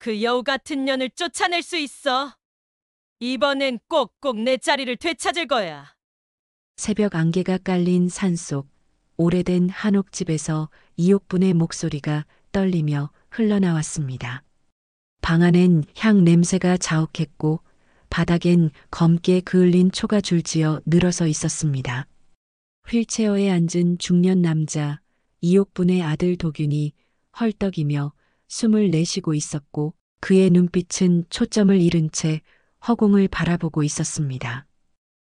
그 여우 같은 년을 쫓아낼 수 있어. 이번엔 꼭꼭 내 자리를 되찾을 거야. 새벽 안개가 깔린 산속 오래된 한옥집에서 이옥분의 목소리가 떨리며 흘러나왔습니다. 방 안엔 향 냄새가 자욱했고 바닥엔 검게 그을린 초가 줄지어 늘어서 있었습니다. 휠체어에 앉은 중년 남자 이옥분의 아들 도균이 헐떡이며 숨을 내쉬고 있었고 그의 눈빛은 초점을 잃은 채 허공을 바라보고 있었습니다.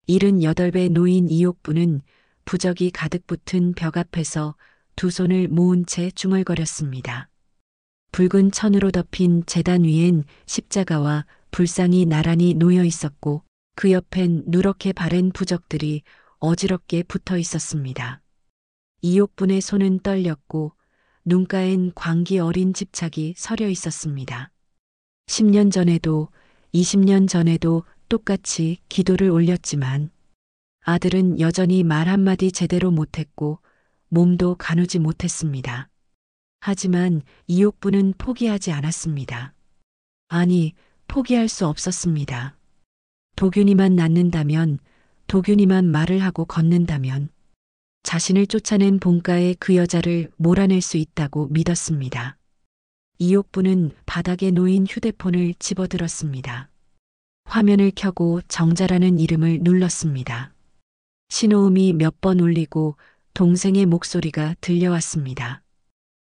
78배 노인 이옥분은 부적이 가득 붙은 벽 앞에서 두 손을 모은 채 중얼거렸습니다. 붉은 천으로 덮인 제단 위엔 십자가와 불상이 나란히 놓여 있었고 그 옆엔 누렇게 바랜 부적들이 어지럽게 붙어 있었습니다. 이옥분의 손은 떨렸고 눈가엔 광기 어린 집착이 서려 있었습니다. 10년 전에도 20년 전에도 똑같이 기도를 올렸지만 아들은 여전히 말 한마디 제대로 못했고 몸도 가누지 못했습니다. 하지만 이옥부는 포기하지 않았습니다. 아니, 포기할 수 없었습니다. 도균이만 낳는다면, 도균이만 말을 하고 걷는다면 자신을 쫓아낸 본가의 그 여자를 몰아낼 수 있다고 믿었습니다. 이옥부는 바닥에 놓인 휴대폰을 집어들었습니다. 화면을 켜고 정자라는 이름을 눌렀습니다. 신호음이 몇 번 울리고 동생의 목소리가 들려왔습니다.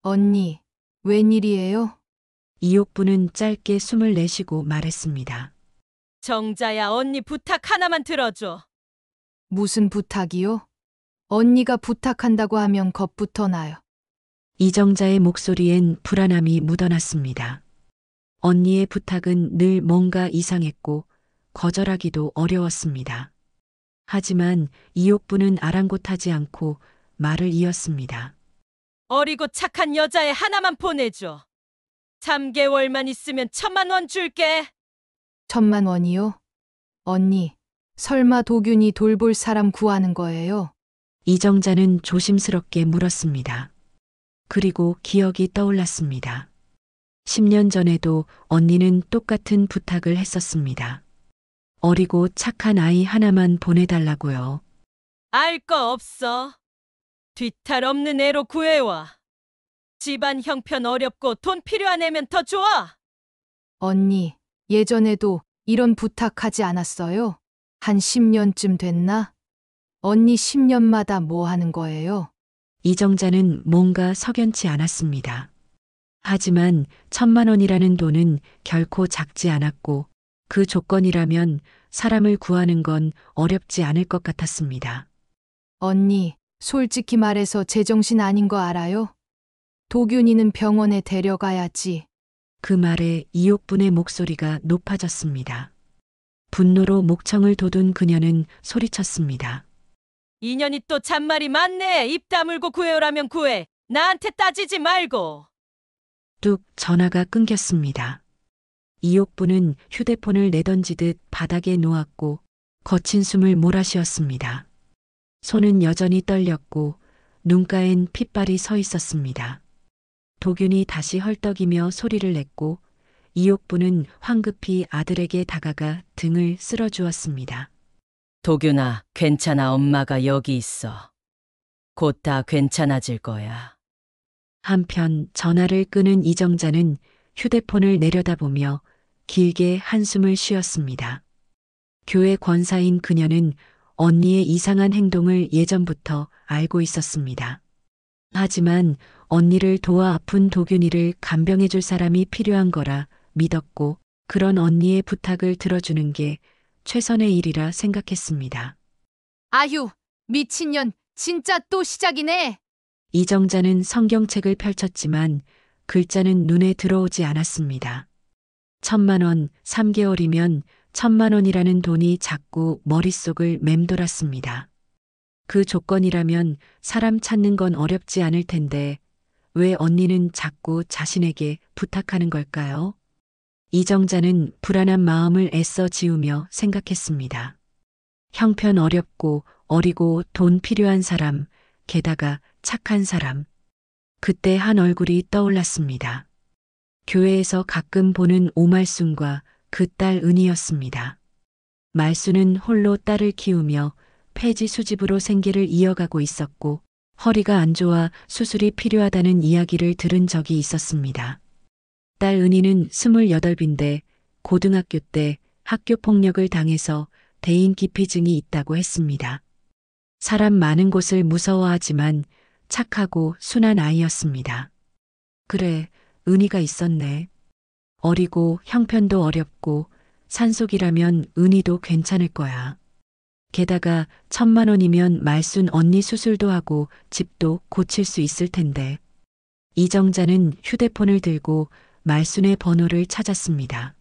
언니, 웬일이에요? 이옥부는 짧게 숨을 내쉬고 말했습니다. 정자야, 언니 부탁 하나만 들어줘. 무슨 부탁이요? 언니가 부탁한다고 하면 겁부터 나요. 이정자의 목소리엔 불안함이 묻어났습니다. 언니의 부탁은 늘 뭔가 이상했고 거절하기도 어려웠습니다. 하지만 이옥부는 아랑곳하지 않고 말을 이었습니다. 어리고 착한 여자애 하나만 보내줘. 3개월만 있으면 1,000만 원 줄게. 1,000만 원이요? 언니, 설마 도균이 돌볼 사람 구하는 거예요? 이정자는 조심스럽게 물었습니다. 그리고 기억이 떠올랐습니다. 10년 전에도 언니는 똑같은 부탁을 했었습니다. 어리고 착한 아이 하나만 보내달라고요. 알 거 없어. 뒤탈 없는 애로 구해와. 집안 형편 어렵고 돈 필요한 애면 더 좋아. 언니, 예전에도 이런 부탁하지 않았어요? 한 10년쯤 됐나? 언니 10년마다 뭐 하는 거예요? 이정자는 뭔가 석연치 않았습니다. 하지만 1,000만 원이라는 돈은 결코 작지 않았고 그 조건이라면 사람을 구하는 건 어렵지 않을 것 같았습니다. 언니, 솔직히 말해서 제정신 아닌 거 알아요? 도균이는 병원에 데려가야지. 그 말에 이옥분의 목소리가 높아졌습니다. 분노로 목청을 돋운 그녀는 소리쳤습니다. 인연이 또 잔말이 많네. 입 다물고 구해오라면 구해. 나한테 따지지 말고. 뚝 전화가 끊겼습니다. 이옥부는 휴대폰을 내던지듯 바닥에 놓았고 거친 숨을 몰아쉬었습니다. 손은 여전히 떨렸고 눈가엔 핏발이 서 있었습니다. 도균이 다시 헐떡이며 소리를 냈고 이옥부는 황급히 아들에게 다가가 등을 쓸어주었습니다. 도균아, 괜찮아. 엄마가 여기 있어. 곧 다 괜찮아질 거야. 한편 전화를 끄는 이정자는 휴대폰을 내려다보며 길게 한숨을 쉬었습니다. 교회 권사인 그녀는 언니의 이상한 행동을 예전부터 알고 있었습니다. 하지만 언니를 도와 아픈 도균이를 간병해줄 사람이 필요한 거라 믿었고 그런 언니의 부탁을 들어주는 게 최선의 일이라 생각했습니다. 아휴, 미친년, 진짜 또 시작이네. 이정자는 성경책을 펼쳤지만 글자는 눈에 들어오지 않았습니다. 1,000만 원, 3개월이면 1,000만 원이라는 돈이 자꾸 머릿속을 맴돌았습니다. 그 조건이라면 사람 찾는 건 어렵지 않을 텐데 왜 언니는 자꾸 자신에게 부탁하는 걸까요? 이정자는 불안한 마음을 애써 지우며 생각했습니다. 형편 어렵고 어리고 돈 필요한 사람, 게다가 착한 사람. 그때 한 얼굴이 떠올랐습니다. 교회에서 가끔 보는 오말순과 그 딸 은이었습니다. 말순은 홀로 딸을 키우며 폐지 수집으로 생계를 이어가고 있었고 허리가 안 좋아 수술이 필요하다는 이야기를 들은 적이 있었습니다. 딸 은희는 28인데 고등학교 때 학교 폭력을 당해서 대인 기피증이 있다고 했습니다. 사람 많은 곳을 무서워하지만 착하고 순한 아이였습니다. 그래, 은희가 있었네. 어리고 형편도 어렵고 산속이라면 은희도 괜찮을 거야. 게다가 1,000만 원이면 말순 언니 수술도 하고 집도 고칠 수 있을 텐데. 이정자는 휴대폰을 들고 말순의 번호를 찾았습니다.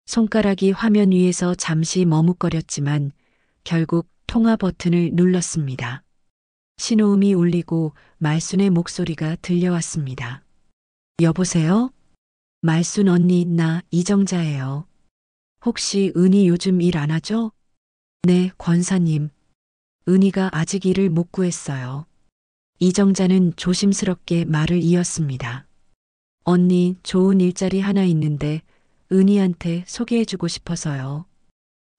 손가락이 화면 위에서 잠시 머뭇거렸지만 결국 통화 버튼을 눌렀습니다. 신호음이 울리고 말순의 목소리가 들려왔습니다. 여보세요? 말순 언니, 나 이정자예요. 혹시 은희 요즘 일 안 하죠? 네, 권사님. 은희가 아직 일을 못 구했어요. 이정자는 조심스럽게 말을 이었습니다. 언니, 좋은 일자리 하나 있는데 은희한테 소개해주고 싶어서요.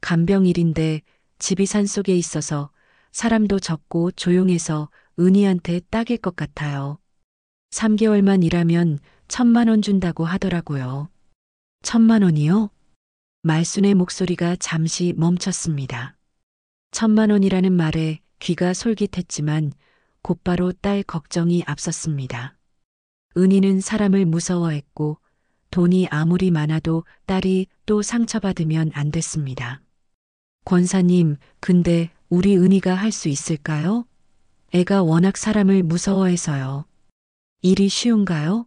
간병일인데 집이 산속에 있어서 사람도 적고 조용해서 은희한테 딱일 것 같아요. 3개월만 일하면 1,000만 원 준다고 하더라고요. 1,000만 원이요? 말순의 목소리가 잠시 멈췄습니다. 1,000만 원이라는 말에 귀가 솔깃했지만 곧바로 딸 걱정이 앞섰습니다. 은희는 사람을 무서워했고 돈이 아무리 많아도 딸이 또 상처받으면 안 됐습니다. 권사님, 근데 우리 은희가 할 수 있을까요? 애가 워낙 사람을 무서워해서요. 일이 쉬운가요?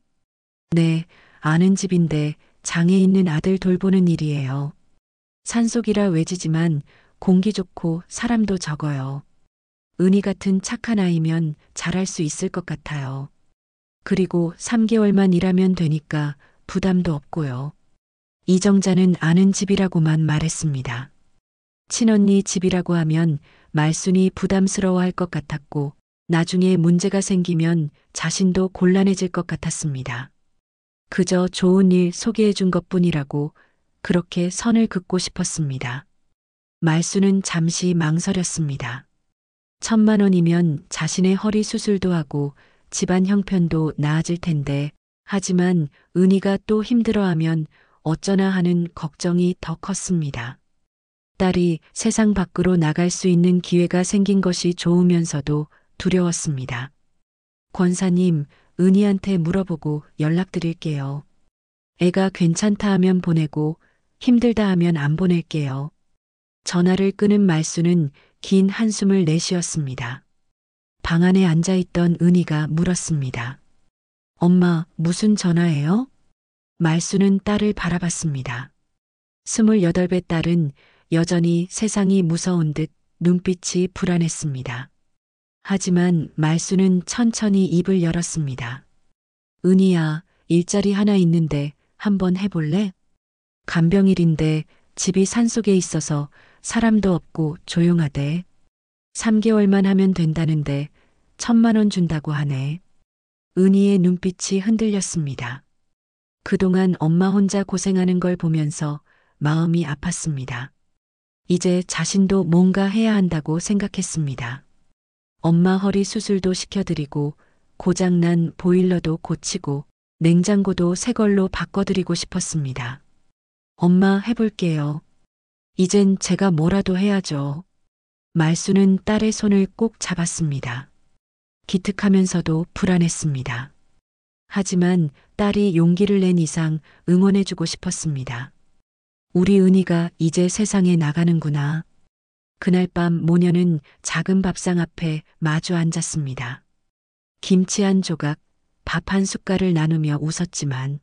네, 아는 집인데 장애 있는 아들 돌보는 일이에요. 산속이라 외지지만 공기 좋고 사람도 적어요. 은희 같은 착한 아이면 잘할 수 있을 것 같아요. 그리고 3개월만 일하면 되니까 부담도 없고요. 이정자는 아는 집이라고만 말했습니다. 친언니 집이라고 하면 말순이 부담스러워할 것 같았고 나중에 문제가 생기면 자신도 곤란해질 것 같았습니다. 그저 좋은 일 소개해 준 것뿐이라고 그렇게 선을 긋고 싶었습니다. 말순은 잠시 망설였습니다. 1,000만 원이면 자신의 허리 수술도 하고 집안 형편도 나아질 텐데 하지만 은희가 또 힘들어하면 어쩌나 하는 걱정이 더 컸습니다. 딸이 세상 밖으로 나갈 수 있는 기회가 생긴 것이 좋으면서도 두려웠습니다. 권사님, 은희한테 물어보고 연락드릴게요. 애가 괜찮다 하면 보내고 힘들다 하면 안 보낼게요. 전화를 끊은 말순은 긴 한숨을 내쉬었습니다. 방 안에 앉아있던 은희가 물었습니다. 엄마, 무슨 전화예요? 말순은 딸을 바라봤습니다. 28배 딸은 여전히 세상이 무서운 듯 눈빛이 불안했습니다. 하지만 말순은 천천히 입을 열었습니다. 은희야, 일자리 하나 있는데 한번 해볼래? 간병일인데 집이 산속에 있어서 사람도 없고 조용하대. 3개월만 하면 된다는데 1,000만 원 준다고 하네. 은희의 눈빛이 흔들렸습니다. 그동안 엄마 혼자 고생하는 걸 보면서 마음이 아팠습니다. 이제 자신도 뭔가 해야 한다고 생각했습니다. 엄마 허리 수술도 시켜드리고 고장난 보일러도 고치고 냉장고도 새 걸로 바꿔드리고 싶었습니다. 엄마 해볼게요. 이젠 제가 뭐라도 해야죠. 말순은 딸의 손을 꼭 잡았습니다. 기특하면서도 불안했습니다. 하지만 딸이 용기를 낸 이상 응원해주고 싶었습니다. 우리 은희가 이제 세상에 나가는구나. 그날 밤 모녀는 작은 밥상 앞에 마주 앉았습니다. 김치 한 조각, 밥 한 숟갈을 나누며 웃었지만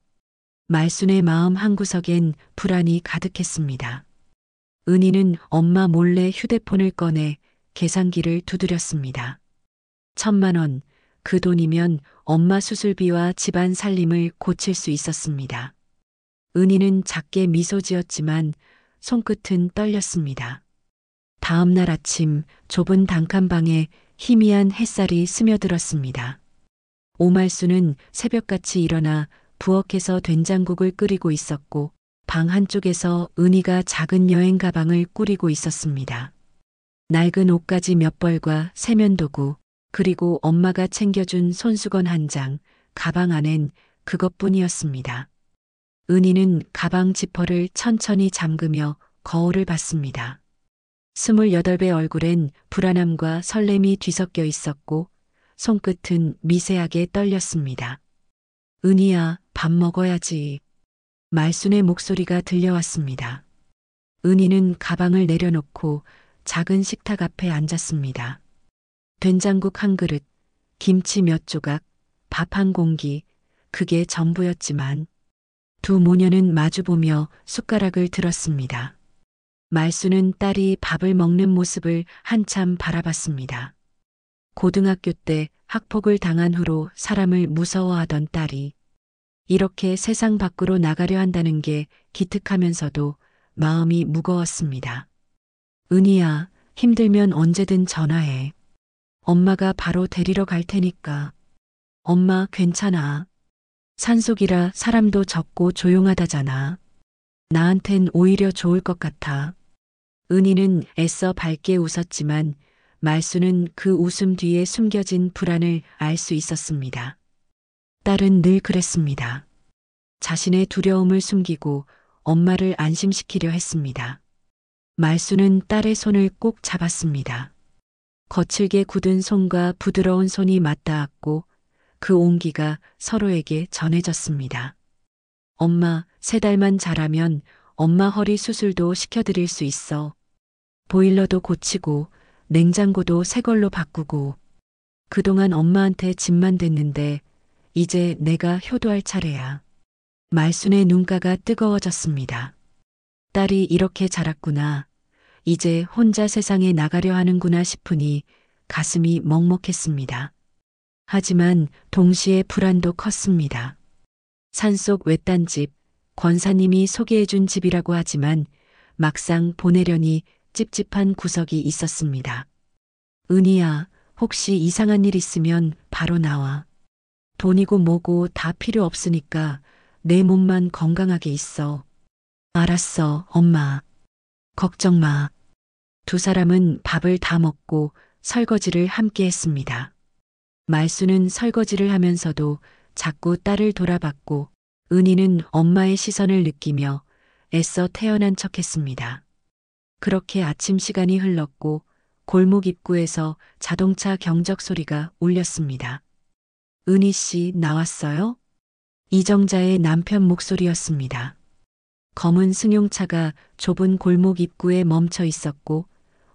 말순의 마음 한구석엔 불안이 가득했습니다. 은희는 엄마 몰래 휴대폰을 꺼내 계산기를 두드렸습니다. 1,000만 원, 그 돈이면 엄마 수술비와 집안 살림을 고칠 수 있었습니다. 은희는 작게 미소 지었지만 손끝은 떨렸습니다. 다음 날 아침 좁은 단칸방에 희미한 햇살이 스며들었습니다. 오말수는 새벽같이 일어나 부엌에서 된장국을 끓이고 있었고 방 한쪽에서 은희가 작은 여행 가방을 꾸리고 있었습니다. 낡은 옷가지 몇 벌과 세면도구, 그리고 엄마가 챙겨준 손수건 한 장, 가방 안엔 그것뿐이었습니다. 은희는 가방 지퍼를 천천히 잠그며 거울을 봤습니다. 28배 얼굴엔 불안함과 설렘이 뒤섞여 있었고 손끝은 미세하게 떨렸습니다. 은희야, 밥 먹어야지. 말순의 목소리가 들려왔습니다. 은희는 가방을 내려놓고 작은 식탁 앞에 앉았습니다. 된장국 한 그릇, 김치 몇 조각, 밥 한 공기, 그게 전부였지만 두 모녀는 마주보며 숟가락을 들었습니다. 말순은 딸이 밥을 먹는 모습을 한참 바라봤습니다. 고등학교 때 학폭을 당한 후로 사람을 무서워하던 딸이 이렇게 세상 밖으로 나가려 한다는 게 기특하면서도 마음이 무거웠습니다. 은희야, 힘들면 언제든 전화해. 엄마가 바로 데리러 갈 테니까. 엄마 괜찮아. 산속이라 사람도 적고 조용하다잖아. 나한텐 오히려 좋을 것 같아. 은희는 애써 밝게 웃었지만 말수는 그 웃음 뒤에 숨겨진 불안을 알 수 있었습니다. 딸은 늘 그랬습니다. 자신의 두려움을 숨기고 엄마를 안심시키려 했습니다. 말수는 딸의 손을 꼭 잡았습니다. 거칠게 굳은 손과 부드러운 손이 맞닿았고 그 온기가 서로에게 전해졌습니다. 엄마, 3달만 자라면 엄마 허리 수술도 시켜드릴 수 있어. 보일러도 고치고 냉장고도 새 걸로 바꾸고 그동안 엄마한테 짐만 됐는데 이제 내가 효도할 차례야. 말순의 눈가가 뜨거워졌습니다. 딸이 이렇게 자랐구나. 이제 혼자 세상에 나가려 하는구나 싶으니 가슴이 먹먹했습니다. 하지만 동시에 불안도 컸습니다. 산속 외딴 집, 권사님이 소개해준 집이라고 하지만 막상 보내려니 찝찝한 구석이 있었습니다. 은희야, 혹시 이상한 일 있으면 바로 나와. 돈이고 뭐고 다 필요 없으니까 내 몸만 건강하게 있어. 알았어, 엄마. 걱정 마. 두 사람은 밥을 다 먹고 설거지를 함께 했습니다. 말수는 설거지를 하면서도 자꾸 딸을 돌아봤고 은희는 엄마의 시선을 느끼며 애써 태어난 척했습니다. 그렇게 아침 시간이 흘렀고 골목 입구에서 자동차 경적 소리가 울렸습니다. 은희 씨 나왔어요? 이정자의 남편 목소리였습니다. 검은 승용차가 좁은 골목 입구에 멈춰 있었고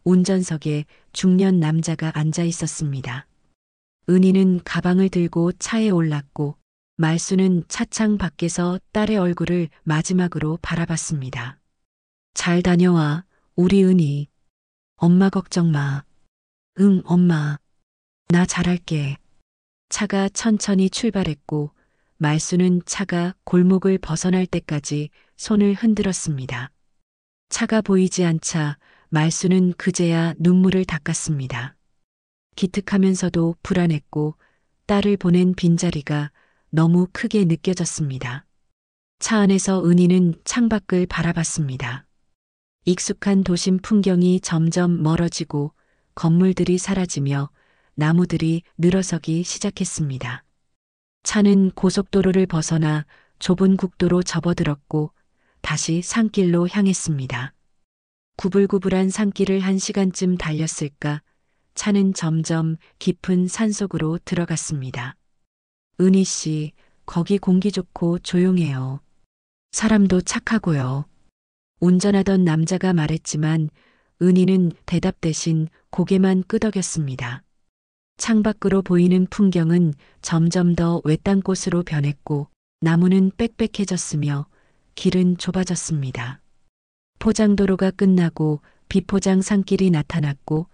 운전석에 중년 남자가 앉아 있었습니다. 은희는 가방을 들고 차에 올랐고 말수는 차창 밖에서 딸의 얼굴을 마지막으로 바라봤습니다. 잘 다녀와, 우리 은희. 엄마 걱정 마. 응, 엄마. 나 잘할게. 차가 천천히 출발했고 말수는 차가 골목을 벗어날 때까지 손을 흔들었습니다. 차가 보이지 않자 말수는 그제야 눈물을 닦았습니다. 기특하면서도 불안했고 딸을 보낸 빈자리가 너무 크게 느껴졌습니다. 차 안에서 은희는 창밖을 바라봤습니다. 익숙한 도심 풍경이 점점 멀어지고 건물들이 사라지며 나무들이 늘어서기 시작했습니다. 차는 고속도로를 벗어나 좁은 국도로 접어들었고 다시 산길로 향했습니다. 구불구불한 산길을 1시간쯤 달렸을까 차는 점점 깊은 산속으로 들어갔습니다. 은희 씨, 거기 공기 좋고 조용해요. 사람도 착하고요. 운전하던 남자가 말했지만 은희는 대답 대신 고개만 끄덕였습니다. 창밖으로 보이는 풍경은 점점 더 외딴 곳으로 변했고 나무는 빽빽해졌으며 길은 좁아졌습니다. 포장도로가 끝나고 비포장 산길이 나타났고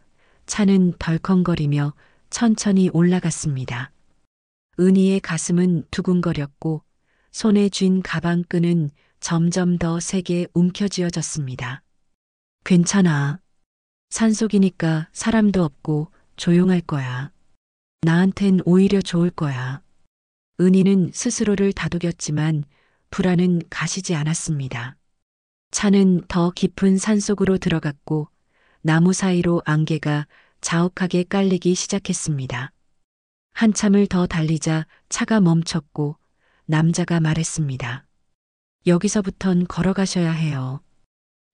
차는 덜컹거리며 천천히 올라갔습니다. 은희의 가슴은 두근거렸고 손에 쥔 가방끈은 점점 더 세게 움켜쥐어졌습니다. 괜찮아. 산속이니까 사람도 없고 조용할 거야. 나한텐 오히려 좋을 거야. 은희는 스스로를 다독였지만 불안은 가시지 않았습니다. 차는 더 깊은 산속으로 들어갔고 나무 사이로 안개가 자욱하게 깔리기 시작했습니다. 한참을 더 달리자 차가 멈췄고 남자가 말했습니다. 여기서부턴 걸어가셔야 해요.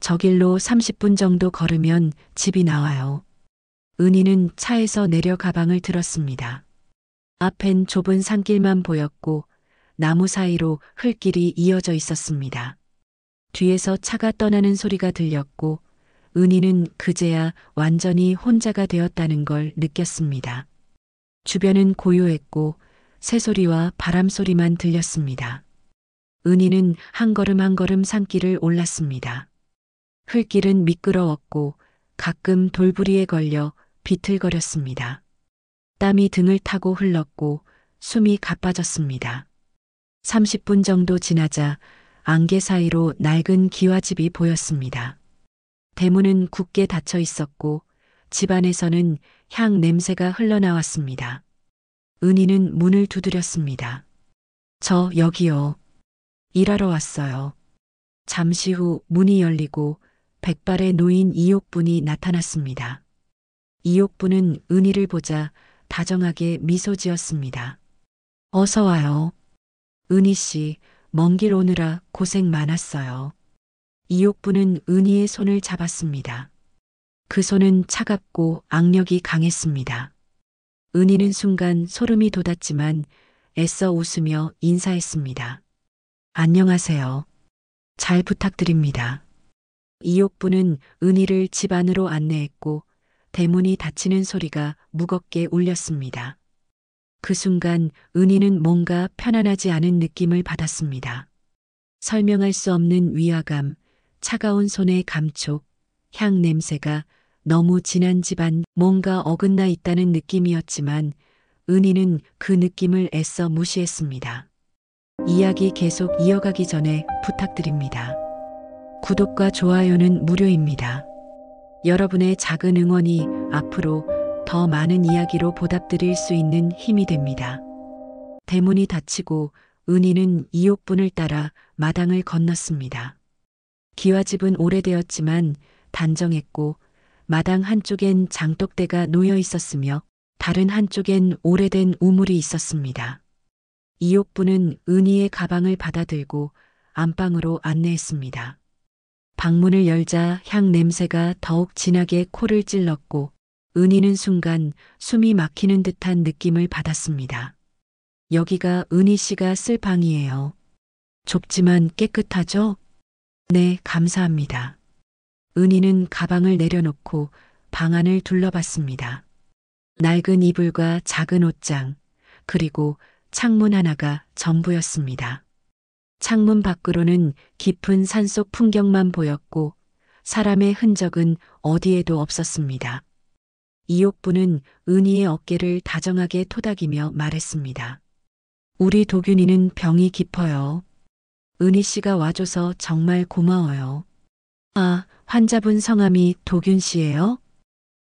저 길로 30분 정도 걸으면 집이 나와요. 은희는 차에서 내려 가방을 들었습니다. 앞엔 좁은 산길만 보였고 나무 사이로 흙길이 이어져 있었습니다. 뒤에서 차가 떠나는 소리가 들렸고 은희는 그제야 완전히 혼자가 되었다는 걸 느꼈습니다. 주변은 고요했고 새소리와 바람소리만 들렸습니다. 은희는 한 걸음 한 걸음 산길을 올랐습니다. 흙길은 미끄러웠고 가끔 돌부리에 걸려 비틀거렸습니다. 땀이 등을 타고 흘렀고 숨이 가빠졌습니다. 30분 정도 지나자 안개 사이로 낡은 기와집이 보였습니다. 대문은 굳게 닫혀 있었고 집 안에서는 향 냄새가 흘러나왔습니다. 은희는 문을 두드렸습니다. 저 여기요. 일하러 왔어요. 잠시 후 문이 열리고 백발에 놓인 이옥분이 나타났습니다. 이옥분은 은희를 보자 다정하게 미소 지었습니다. 어서 와요. 은희 씨, 먼 길 오느라 고생 많았어요. 이옥분은 은희의 손을 잡았습니다. 그 손은 차갑고 악력이 강했습니다. 은희는 순간 소름이 돋았지만 애써 웃으며 인사했습니다. 안녕하세요. 잘 부탁드립니다. 이옥분은 은희를 집 안으로 안내했고 대문이 닫히는 소리가 무겁게 울렸습니다. 그 순간 은희는 뭔가 편안하지 않은 느낌을 받았습니다. 설명할 수 없는 위화감, 차가운 손의 감촉, 향 냄새가 너무 진한 집안 뭔가 어긋나 있다는 느낌이었지만 은희는 그 느낌을 애써 무시했습니다. 이야기 계속 이어가기 전에 부탁드립니다. 구독과 좋아요는 무료입니다. 여러분의 작은 응원이 앞으로 더 많은 이야기로 보답드릴 수 있는 힘이 됩니다. 대문이 닫히고 은희는 이옥분을 따라 마당을 건넜습니다. 기와집은 오래되었지만 단정했고 마당 한쪽엔 장독대가 놓여 있었으며 다른 한쪽엔 오래된 우물이 있었습니다. 이옥분은 은희의 가방을 받아들고 안방으로 안내했습니다. 방문을 열자 향 냄새가 더욱 진하게 코를 찔렀고 은희는 순간 숨이 막히는 듯한 느낌을 받았습니다. 여기가 은희 씨가 쓸 방이에요. 좁지만 깨끗하죠? 네, 감사합니다. 은희는 가방을 내려놓고 방 안을 둘러봤습니다. 낡은 이불과 작은 옷장, 그리고 창문 하나가 전부였습니다. 창문 밖으로는 깊은 산속 풍경만 보였고 사람의 흔적은 어디에도 없었습니다. 이옥분은 은희의 어깨를 다정하게 토닥이며 말했습니다. 우리 도균이는 병이 깊어요. 은희 씨가 와줘서 정말 고마워요. 아, 환자분 성함이 도균 씨예요?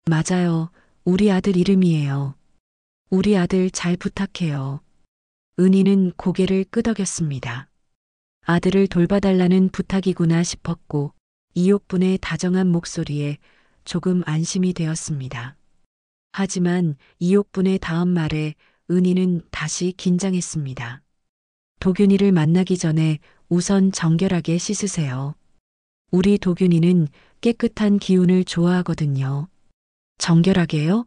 맞아요. 우리 아들 이름이에요. 우리 아들 잘 부탁해요. 은희는 고개를 끄덕였습니다. 아들을 돌봐달라는 부탁이구나 싶었고 이옥분의 다정한 목소리에 조금 안심이 되었습니다. 하지만 이옥분의 다음 말에 은희는 다시 긴장했습니다. 도균이를 만나기 전에 우선 정결하게 씻으세요. 우리 도균이는 깨끗한 기운을 좋아하거든요. 정결하게요?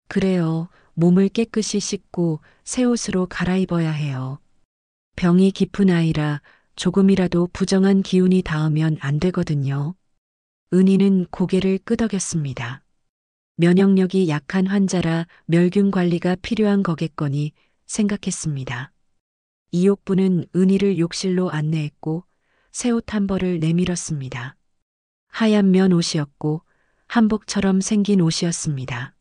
그래요. 몸을 깨끗이 씻고 새 옷으로 갈아입어야 해요. 병이 깊은 아이라 조금이라도 부정한 기운이 닿으면 안 되거든요. 은희는 고개를 끄덕였습니다. 면역력이 약한 환자라 멸균 관리가 필요한 거겠거니 생각했습니다. 이옥분은 은희를 욕실로 안내했고 새 옷 한 벌을 내밀었습니다. 하얀 면 옷이었고 한복처럼 생긴 옷이었습니다.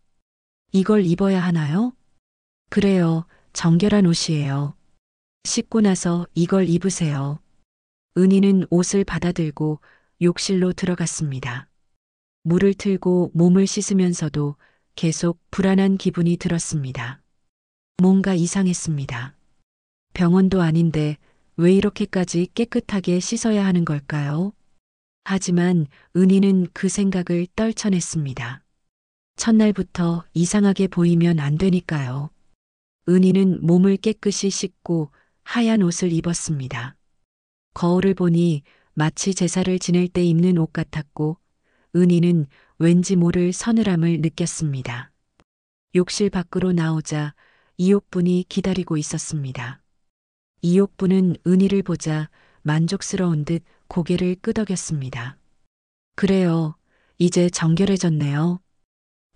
이걸 입어야 하나요? 그래요. 정결한 옷이에요. 씻고 나서 이걸 입으세요. 은희는 옷을 받아들고 욕실로 들어갔습니다. 물을 틀고 몸을 씻으면서도 계속 불안한 기분이 들었습니다. 뭔가 이상했습니다. 병원도 아닌데 왜 이렇게까지 깨끗하게 씻어야 하는 걸까요? 하지만 은희는 그 생각을 떨쳐냈습니다. 첫날부터 이상하게 보이면 안 되니까요. 은희는 몸을 깨끗이 씻고 하얀 옷을 입었습니다. 거울을 보니 마치 제사를 지낼 때 입는 옷 같았고 은희는 왠지 모를 서늘함을 느꼈습니다. 욕실 밖으로 나오자 이옥분이 기다리고 있었습니다. 이옥분은 은희를 보자 만족스러운 듯 고개를 끄덕였습니다. 그래요. 이제 정결해졌네요.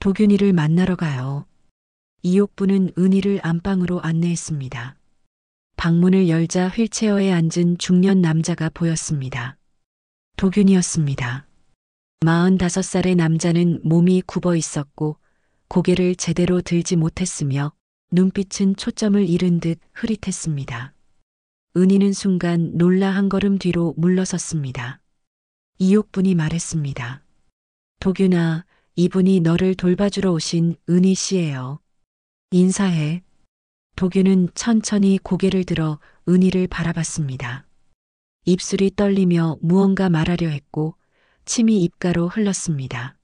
도균이를 만나러 가요. 이옥분은 은희를 안방으로 안내했습니다. 방문을 열자 휠체어에 앉은 중년 남자가 보였습니다. 도균이었습니다. 45살의 남자는 몸이 굽어 있었고 고개를 제대로 들지 못했으며 눈빛은 초점을 잃은 듯 흐릿했습니다. 은희는 순간 놀라 한 걸음 뒤로 물러섰습니다. 이옥분이 말했습니다. 도균아, 이분이 너를 돌봐주러 오신 은희 씨예요. 인사해. 도균은 천천히 고개를 들어 은희를 바라봤습니다. 입술이 떨리며 무언가 말하려 했고 침이 입가로 흘렀습니다.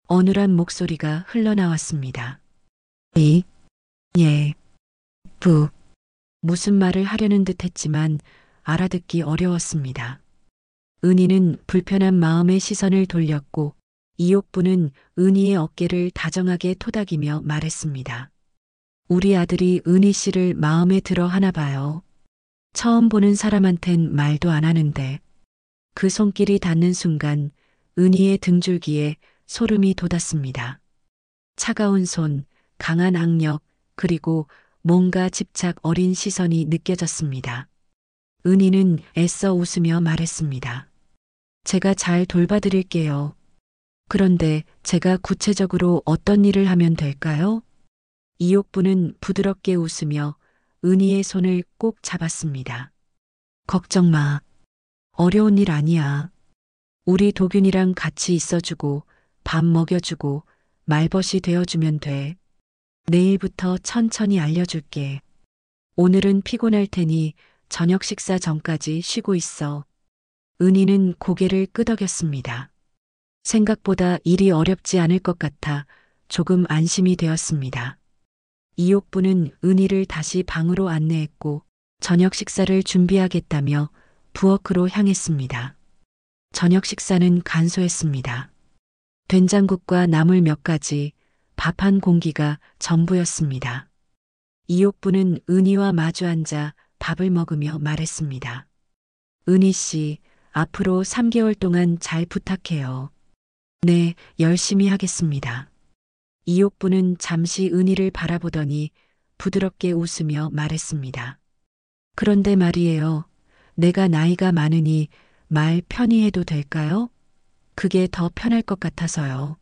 어눌한 목소리가 흘러나왔습니다. 예, 무슨 말을 하려는 듯 했지만 알아듣기 어려웠습니다. 은희는 불편한 마음의 시선을 돌렸고 이옥부는 은희의 어깨를 다정하게 토닥이며 말했습니다. 우리 아들이 은희 씨를 마음에 들어 하나 봐요. 처음 보는 사람한텐 말도 안 하는데. 그 손길이 닿는 순간 은희의 등줄기에 소름이 돋았습니다. 차가운 손, 강한 악력, 그리고 뭔가 집착 어린 시선이 느껴졌습니다. 은희는 애써 웃으며 말했습니다. 제가 잘 돌봐드릴게요. 그런데 제가 구체적으로 어떤 일을 하면 될까요? 이옥부는 부드럽게 웃으며 은희의 손을 꼭 잡았습니다. 걱정 마. 어려운 일 아니야. 우리 도균이랑 같이 있어주고 밥 먹여주고 말벗이 되어주면 돼. 내일부터 천천히 알려줄게. 오늘은 피곤할 테니 저녁 식사 전까지 쉬고 있어. 은희는 고개를 끄덕였습니다. 생각보다 일이 어렵지 않을 것 같아 조금 안심이 되었습니다. 이옥부는 은희를 다시 방으로 안내했고 저녁 식사를 준비하겠다며 부엌으로 향했습니다. 저녁 식사는 간소했습니다. 된장국과 나물 몇 가지, 밥 한 공기가 전부였습니다. 이옥부는 은희와 마주 앉아 밥을 먹으며 말했습니다. 은희 씨, 앞으로 3개월 동안 잘 부탁해요. 네, 열심히 하겠습니다. 이옥부는 잠시 은희를 바라보더니 부드럽게 웃으며 말했습니다. 그런데 말이에요. 내가 나이가 많으니 말 편히 해도 될까요? 그게 더 편할 것 같아서요.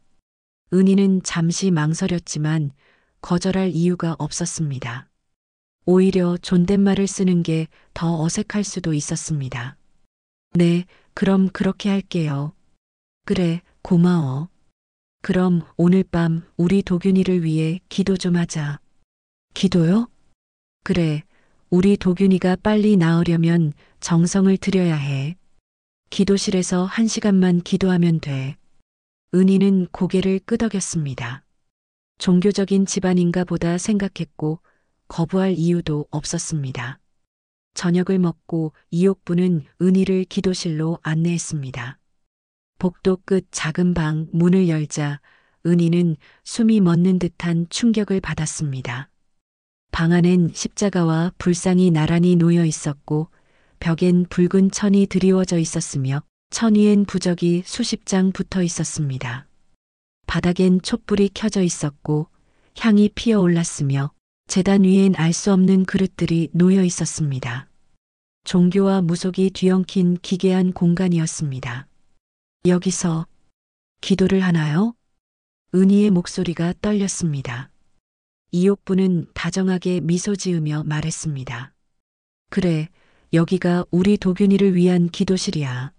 은희는 잠시 망설였지만 거절할 이유가 없었습니다. 오히려 존댓말을 쓰는 게 더 어색할 수도 있었습니다. 네, 그럼 그렇게 할게요. 그래, 고마워. 그럼 오늘 밤 우리 도균이를 위해 기도 좀 하자. 기도요? 그래, 우리 도균이가 빨리 나으려면 정성을 들여야 해. 기도실에서 1시간만 기도하면 돼. 은희는 고개를 끄덕였습니다. 종교적인 집안인가 보다 생각했고 거부할 이유도 없었습니다. 저녁을 먹고 이옥부는 은희를 기도실로 안내했습니다. 복도 끝 작은 방 문을 열자 은희는 숨이 멎는 듯한 충격을 받았습니다. 방 안엔 십자가와 불상이 나란히 놓여 있었고 벽엔 붉은 천이 드리워져 있었으며 천 위엔 부적이 수십 장 붙어 있었습니다. 바닥엔 촛불이 켜져 있었고 향이 피어 올랐으며 제단 위엔 알 수 없는 그릇들이 놓여 있었습니다. 종교와 무속이 뒤엉킨 기괴한 공간이었습니다. 여기서 기도를 하나요? 은희의 목소리가 떨렸습니다. 이옥부는 다정하게 미소 지으며 말했습니다. 그래, 여기가 우리 도균이를 위한 기도실이야.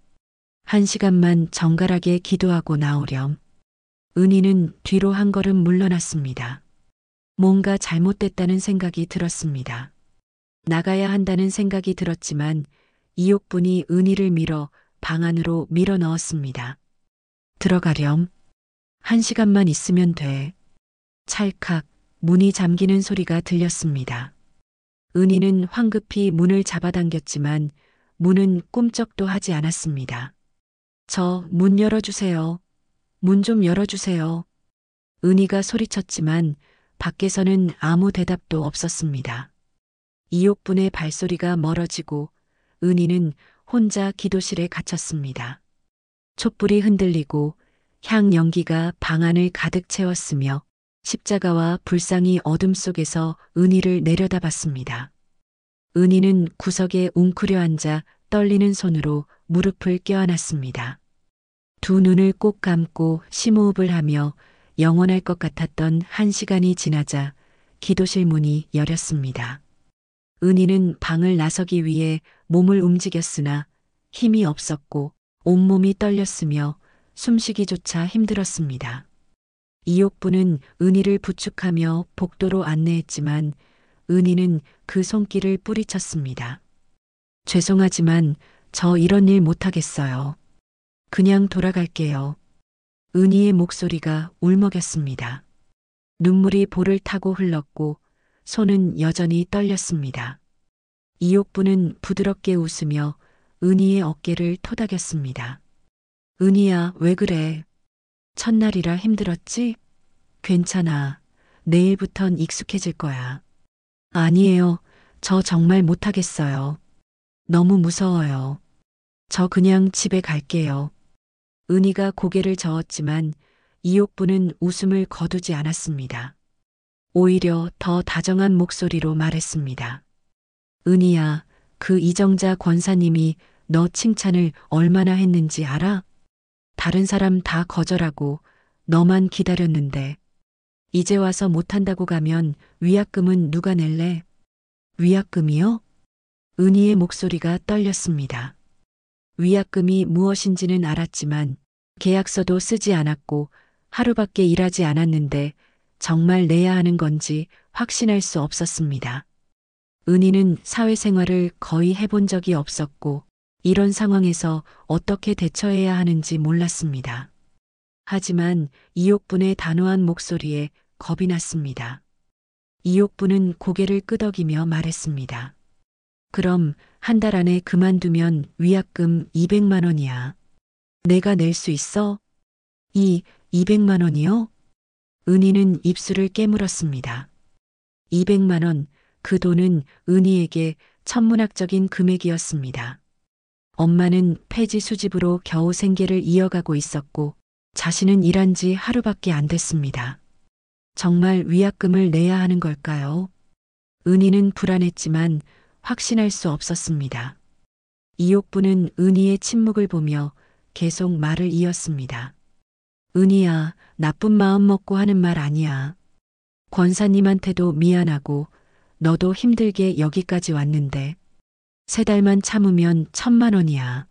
1시간만 정갈하게 기도하고 나오렴. 은희는 뒤로 한 걸음 물러났습니다. 뭔가 잘못됐다는 생각이 들었습니다. 나가야 한다는 생각이 들었지만 이옥분이 은희를 밀어 방 안으로 밀어 넣었습니다. 들어가렴. 1시간만 있으면 돼. 찰칵 문이 잠기는 소리가 들렸습니다. 은희는 황급히 문을 잡아당겼지만 문은 꿈쩍도 하지 않았습니다. 저 문 열어주세요. 문 좀 열어주세요. 은희가 소리쳤지만 밖에서는 아무 대답도 없었습니다. 이옥분의 발소리가 멀어지고 은희는 혼자 기도실에 갇혔습니다. 촛불이 흔들리고 향 연기가 방 안을 가득 채웠으며 십자가와 불상이 어둠 속에서 은희를 내려다봤습니다. 은희는 구석에 웅크려 앉아 떨리는 손으로 무릎을 껴안았습니다. 두 눈을 꼭 감고 심호흡을 하며 영원할 것 같았던 1시간이 지나자 기도실 문이 열렸습니다. 은희는 방을 나서기 위해 몸을 움직였으나 힘이 없었고 온몸이 떨렸으며 숨쉬기조차 힘들었습니다. 이옥부는 은희를 부축하며 복도로 안내했지만 은희는 그 손길을 뿌리쳤습니다. 죄송하지만 저 이런 일 못하겠어요. 그냥 돌아갈게요. 은희의 목소리가 울먹였습니다. 눈물이 볼을 타고 흘렀고 손은 여전히 떨렸습니다. 이옥부는 부드럽게 웃으며 은희의 어깨를 토닥였습니다. 은희야, 왜 그래? 첫날이라 힘들었지? 괜찮아. 내일부턴 익숙해질 거야. 아니에요. 저 정말 못하겠어요. 너무 무서워요. 저 그냥 집에 갈게요. 은희가 고개를 저었지만 이옥부는 웃음을 거두지 않았습니다. 오히려 더 다정한 목소리로 말했습니다. 은희야, 그 이정자 권사님이 너 칭찬을 얼마나 했는지 알아? 다른 사람 다 거절하고 너만 기다렸는데 이제 와서 못한다고 가면 위약금은 누가 낼래? 위약금이요? 은희의 목소리가 떨렸습니다. 위약금이 무엇인지는 알았지만 계약서도 쓰지 않았고 하루밖에 일하지 않았는데 정말 내야 하는 건지 확신할 수 없었습니다. 은희는 사회생활을 거의 해본 적이 없었고 이런 상황에서 어떻게 대처해야 하는지 몰랐습니다. 하지만 이옥분의 단호한 목소리에 겁이 났습니다. 이옥분은 고개를 끄덕이며 말했습니다. 그럼 한 달 안에 그만두면 위약금 200만 원이야. 내가 낼 수 있어? 200만 원이요? 은희는 입술을 깨물었습니다. 200만 원, 그 돈은 은희에게 천문학적인 금액이었습니다. 엄마는 폐지 수집으로 겨우 생계를 이어가고 있었고 자신은 일한 지 하루밖에 안 됐습니다. 정말 위약금을 내야 하는 걸까요? 은희는 불안했지만 확신할 수 없었습니다. 이옥부는 은희의 침묵을 보며 계속 말을 이었습니다. 은희야, 나쁜 마음 먹고 하는 말 아니야. 권사님한테도 미안하고 너도 힘들게 여기까지 왔는데 3달만 참으면 1,000만 원이야.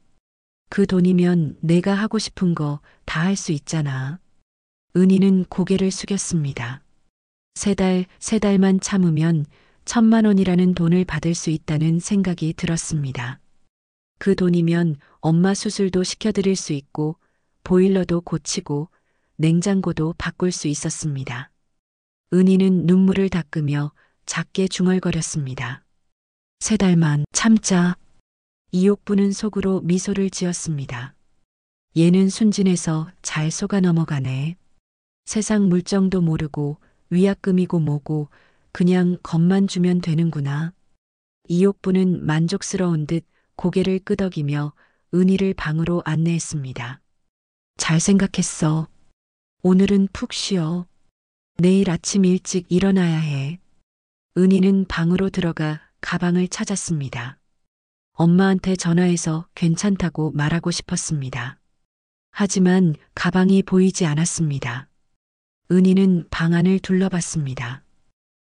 그 돈이면 내가 하고 싶은 거 다 할 수 있잖아. 은희는 고개를 숙였습니다. 3달만 참으면 1,000만 원이라는 돈을 받을 수 있다는 생각이 들었습니다. 그 돈이면 엄마 수술도 시켜드릴 수 있고 보일러도 고치고 냉장고도 바꿀 수 있었습니다. 은희는 눈물을 닦으며 작게 중얼거렸습니다. 3달만 참자. 이옥부는 속으로 미소를 지었습니다. 얘는 순진해서 잘 속아 넘어가네. 세상 물정도 모르고 위약금이고 뭐고 그냥 겁만 주면 되는구나. 이옥부는 만족스러운 듯 고개를 끄덕이며 은희를 방으로 안내했습니다. 잘 생각했어. 오늘은 푹 쉬어. 내일 아침 일찍 일어나야 해. 은희는 방으로 들어가 가방을 찾았습니다. 엄마한테 전화해서 괜찮다고 말하고 싶었습니다. 하지만 가방이 보이지 않았습니다. 은희는 방 안을 둘러봤습니다.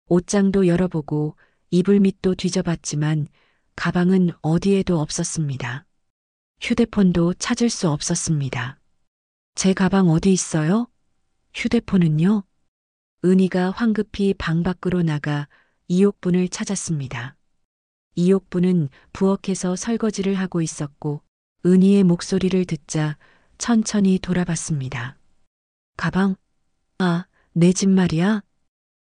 옷장도 열어보고 이불 밑도 뒤져봤지만 가방은 어디에도 없었습니다. 휴대폰도 찾을 수 없었습니다. 제 가방 어디 있어요? 휴대폰은요? 은희가 황급히 방 밖으로 나가 이옥분을 찾았습니다. 이옥부는 부엌에서 설거지를 하고 있었고 은희의 목소리를 듣자 천천히 돌아봤습니다. 가방? 아, 내 짐 말이야?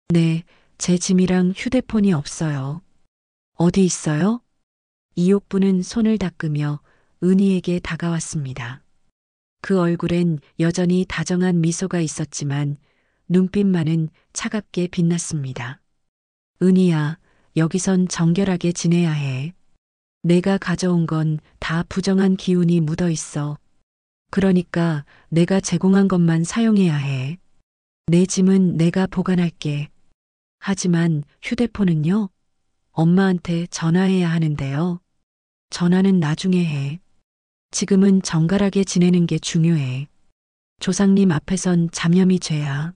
네, 제 짐이랑 휴대폰이 없어요. 어디 있어요? 이옥부는 손을 닦으며 은희에게 다가왔습니다. 그 얼굴엔 여전히 다정한 미소가 있었지만 눈빛만은 차갑게 빛났습니다. 은희야, 여기선 정결하게 지내야 해. 내가 가져온 건 다 부정한 기운이 묻어 있어. 그러니까 내가 제공한 것만 사용해야 해. 내 짐은 내가 보관할게. 하지만 휴대폰은요? 엄마한테 전화해야 하는데요. 전화는 나중에 해. 지금은 정갈하게 지내는 게 중요해. 조상님 앞에선 잡념이 죄야.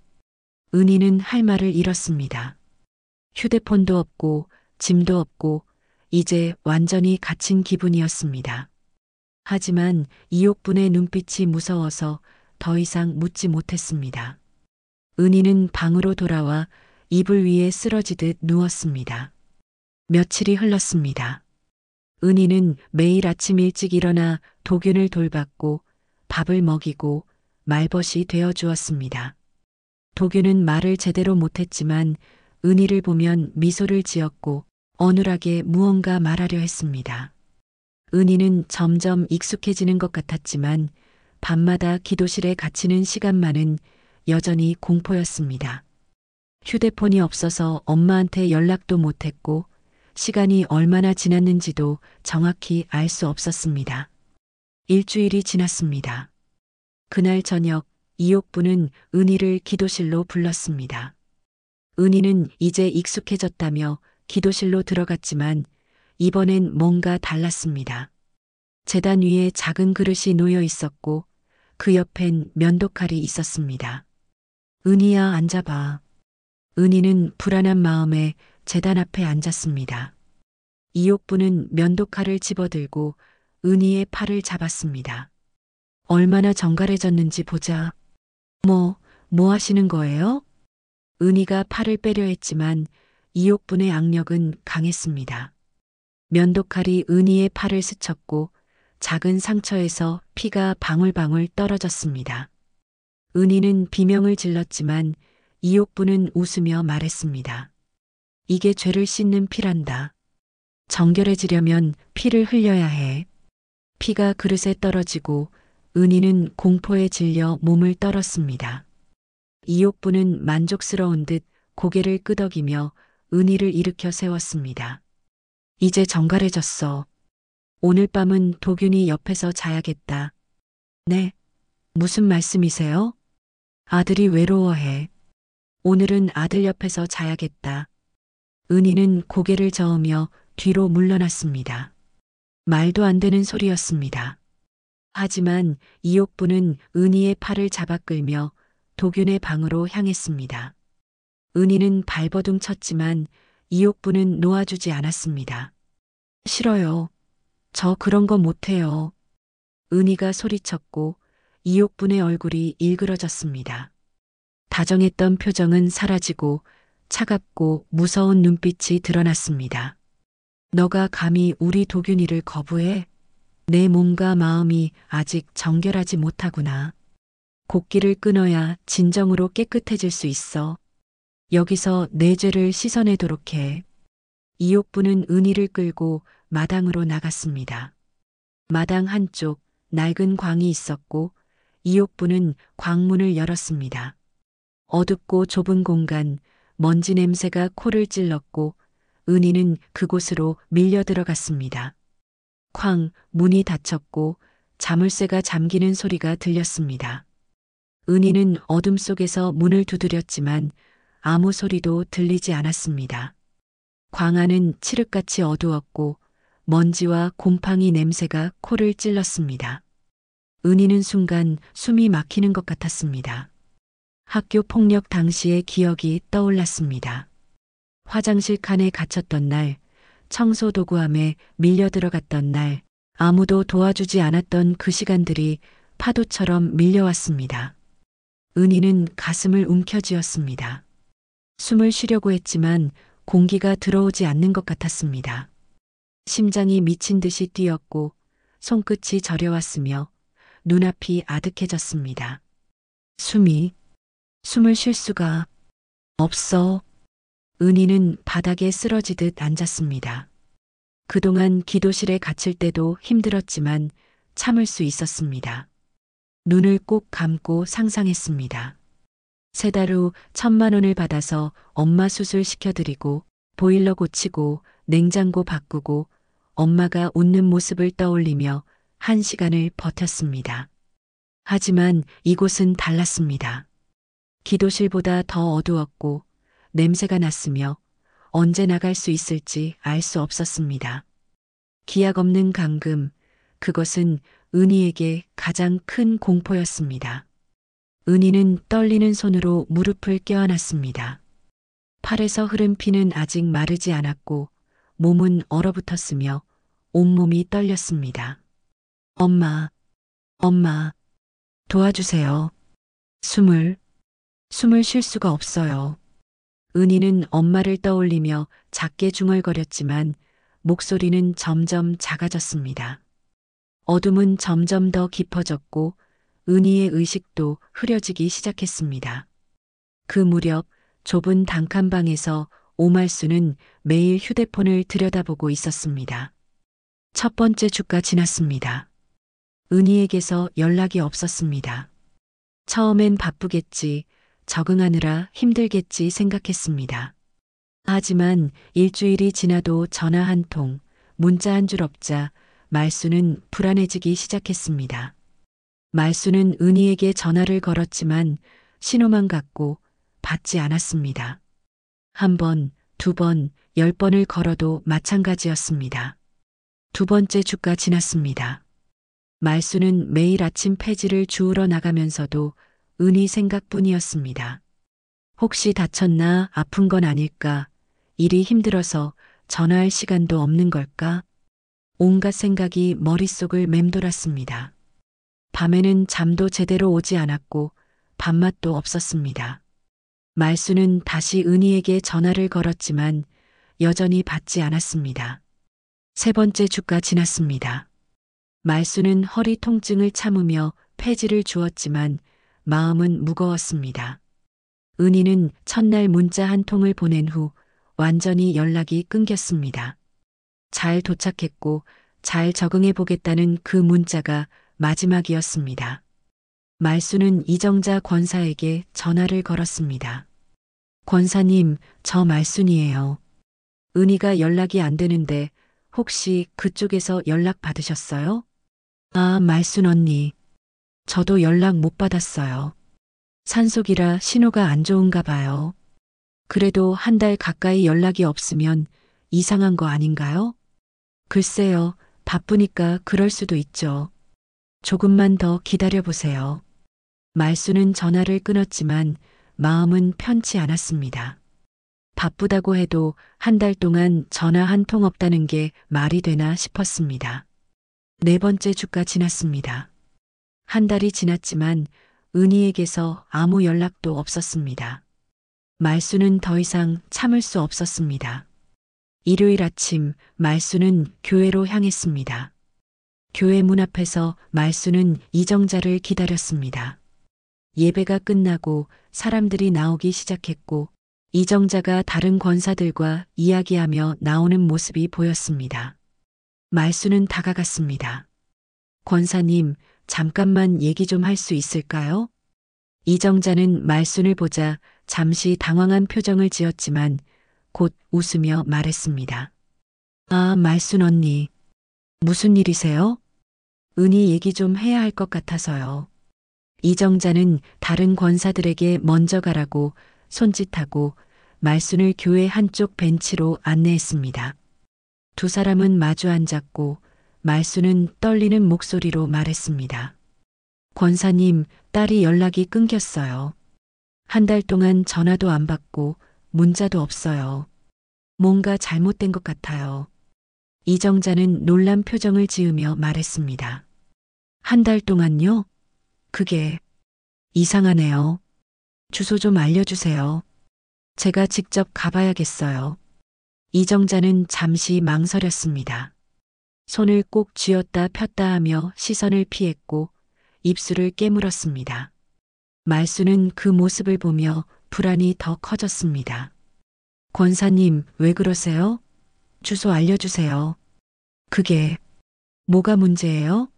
은희는 할 말을 잃었습니다. 휴대폰도 없고 짐도 없고 이제 완전히 갇힌 기분이었습니다. 하지만 이옥분의 눈빛이 무서워서 더 이상 묻지 못했습니다. 은희는 방으로 돌아와 이불 위에 쓰러지듯 누웠습니다. 며칠이 흘렀습니다. 은희는 매일 아침 일찍 일어나 도균을 돌봤고 밥을 먹이고 말벗이 되어 주었습니다. 도균은 말을 제대로 못했지만 은희를 보면 미소를 지었고 어눌하게 무언가 말하려 했습니다. 은희는 점점 익숙해지는 것 같았지만 밤마다 기도실에 갇히는 시간만은 여전히 공포였습니다. 휴대폰이 없어서 엄마한테 연락도 못했고 시간이 얼마나 지났는지도 정확히 알 수 없었습니다. 일주일이 지났습니다. 그날 저녁 이옥부는 은희를 기도실로 불렀습니다. 은희는 이제 익숙해졌다며 기도실로 들어갔지만 이번엔 뭔가 달랐습니다. 제단 위에 작은 그릇이 놓여 있었고 그 옆엔 면도칼이 있었습니다. 은희야, 앉아봐. 은희는 불안한 마음에 제단 앞에 앉았습니다. 이옥부는 면도칼을 집어들고 은희의 팔을 잡았습니다. 얼마나 정갈해졌는지 보자. 뭐 하시는 거예요? 은희가 팔을 빼려 했지만 이옥분의 악력은 강했습니다. 면도칼이 은희의 팔을 스쳤고 작은 상처에서 피가 방울방울 떨어졌습니다. 은희는 비명을 질렀지만 이옥부는 웃으며 말했습니다. 이게 죄를 씻는 피란다. 정결해지려면 피를 흘려야 해. 피가 그릇에 떨어지고 은희는 공포에 질려 몸을 떨었습니다. 이옥부는 만족스러운 듯 고개를 끄덕이며 은희를 일으켜 세웠습니다. 이제 정갈해졌어. 오늘 밤은 도균이 옆에서 자야겠다. 네? 무슨 말씀이세요? 아들이 외로워해. 오늘은 아들 옆에서 자야겠다. 은희는 고개를 저으며 뒤로 물러났습니다. 말도 안 되는 소리였습니다. 하지만 이옥부는 은희의 팔을 잡아 끌며 도균의 방으로 향했습니다. 은희는 발버둥 쳤지만 이옥부는 놓아주지 않았습니다. 싫어요. 저 그런 거 못해요. 은희가 소리쳤고 이옥분의 얼굴이 일그러졌습니다. 다정했던 표정은 사라지고 차갑고 무서운 눈빛이 드러났습니다. 너가 감히 우리 도균이를 거부해? 내 몸과 마음이 아직 정결하지 못하구나. 곡기를 끊어야 진정으로 깨끗해질 수 있어. 여기서 내 죄를 씻어내도록 해. 이옥부는 은희를 끌고 마당으로 나갔습니다. 마당 한쪽 낡은 광이 있었고 이옥부는 광문을 열었습니다. 어둡고 좁은 공간, 먼지 냄새가 코를 찔렀고 은희는 그곳으로 밀려 들어갔습니다. 쾅, 문이 닫혔고 자물쇠가 잠기는 소리가 들렸습니다. 은희는 어둠 속에서 문을 두드렸지만 아무 소리도 들리지 않았습니다. 광 안은 칠흑같이 어두웠고 먼지와 곰팡이 냄새가 코를 찔렀습니다. 은희는 순간 숨이 막히는 것 같았습니다. 학교 폭력 당시의 기억이 떠올랐습니다. 화장실 칸에 갇혔던 날, 청소 도구함에 밀려 들어갔던 날, 아무도 도와주지 않았던 그 시간들이 파도처럼 밀려왔습니다. 은희는 가슴을 움켜쥐었습니다. 숨을 쉬려고 했지만 공기가 들어오지 않는 것 같았습니다. 심장이 미친 듯이 뛰었고 손끝이 저려왔으며 눈앞이 아득해졌습니다. 숨을 쉴 수가 없어. 은희는 바닥에 쓰러지듯 앉았습니다. 그동안 기도실에 갇힐 때도 힘들었지만 참을 수 있었습니다. 눈을 꼭 감고 상상했습니다. 3달 후 1,000만 원을 받아서 엄마 수술 시켜드리고 보일러 고치고 냉장고 바꾸고 엄마가 웃는 모습을 떠올리며 1시간을 버텼습니다. 하지만 이곳은 달랐습니다. 기도실보다 더 어두웠고 냄새가 났으며 언제 나갈 수 있을지 알 수 없었습니다. 기약 없는 감금, 그것은 은희에게 가장 큰 공포였습니다. 은희는 떨리는 손으로 무릎을 껴안았습니다. 팔에서 흐른 피는 아직 마르지 않았고 몸은 얼어붙었으며 온몸이 떨렸습니다. 엄마, 도와주세요. 숨을 쉴 수가 없어요. 은희는 엄마를 떠올리며 작게 중얼거렸지만 목소리는 점점 작아졌습니다. 어둠은 점점 더 깊어졌고 은희의 의식도 흐려지기 시작했습니다. 그 무렵 좁은 단칸방에서 오말수는 매일 휴대폰을 들여다보고 있었습니다. 1번째 주가 지났습니다. 은희에게서 연락이 없었습니다. 처음엔 바쁘겠지, 적응하느라 힘들겠지 생각했습니다. 하지만 일주일이 지나도 전화 한 통, 문자 한 줄 없자 말수는 불안해지기 시작했습니다. 말수는 은희에게 전화를 걸었지만 신호만 갔고 받지 않았습니다. 1번, 2번, 10번을 걸어도 마찬가지였습니다. 2번째 주가 지났습니다. 말수는 매일 아침 폐지를 주우러 나가면서도 은희 생각뿐이었습니다. 혹시 다쳤나, 아픈 건 아닐까, 일이 힘들어서 전화할 시간도 없는 걸까? 온갖 생각이 머릿속을 맴돌았습니다. 밤에는 잠도 제대로 오지 않았고 밥맛도 없었습니다. 말수는 다시 은희에게 전화를 걸었지만 여전히 받지 않았습니다. 3번째 주가 지났습니다. 말수는 허리 통증을 참으며 폐지를 주었지만 마음은 무거웠습니다. 은희는 첫날 문자 한 통을 보낸 후 완전히 연락이 끊겼습니다. 잘 도착했고 잘 적응해 보겠다는 그 문자가 마지막이었습니다. 말수는 이정자 권사에게 전화를 걸었습니다. 권사님, 저 말순이에요. 은희가 연락이 안 되는데 혹시 그쪽에서 연락 받으셨어요? 아, 말순 언니. 저도 연락 못 받았어요. 산속이라 신호가 안 좋은가 봐요. 그래도 1달 가까이 연락이 없으면 이상한 거 아닌가요? 글쎄요, 바쁘니까 그럴 수도 있죠. 조금만 더 기다려보세요. 말수는 전화를 끊었지만 마음은 편치 않았습니다. 바쁘다고 해도 1달 동안 전화 한 통 없다는 게 말이 되나 싶었습니다. 4번째 주가 지났습니다. 1달이 지났지만 은희에게서 아무 연락도 없었습니다. 말수는 더 이상 참을 수 없었습니다. 일요일 아침 말수는 교회로 향했습니다. 교회 문 앞에서 말수는 이정자를 기다렸습니다. 예배가 끝나고 사람들이 나오기 시작했고 이정자가 다른 권사들과 이야기하며 나오는 모습이 보였습니다. 말수는 다가갔습니다. 권사님, 잠깐만 얘기 좀 할 수 있을까요? 이정자는 말순을 보자 잠시 당황한 표정을 지었지만 곧 웃으며 말했습니다. 아, 말순 언니. 무슨 일이세요? 은희 얘기 좀 해야 할 것 같아서요. 이정자는 다른 권사들에게 먼저 가라고 손짓하고 말순을 교회 한쪽 벤치로 안내했습니다. 2 사람은 마주 앉았고 말순은 떨리는 목소리로 말했습니다. 권사님, 딸이 연락이 끊겼어요. 1달 동안 전화도 안 받고 문자도 없어요. 뭔가 잘못된 것 같아요. 이정자는 놀란 표정을 지으며 말했습니다. 1달 동안요? 그게 이정자는 잠시 망설였습니다. 손을 꼭 쥐었다 폈다 하며 시선을 피했고 입술을 깨물었습니다. 말수는 그 모습을 보며 불안이 더 커졌습니다. 권사님, 왜 그러세요? 주소 알려주세요. 그게 뭐가 문제예요?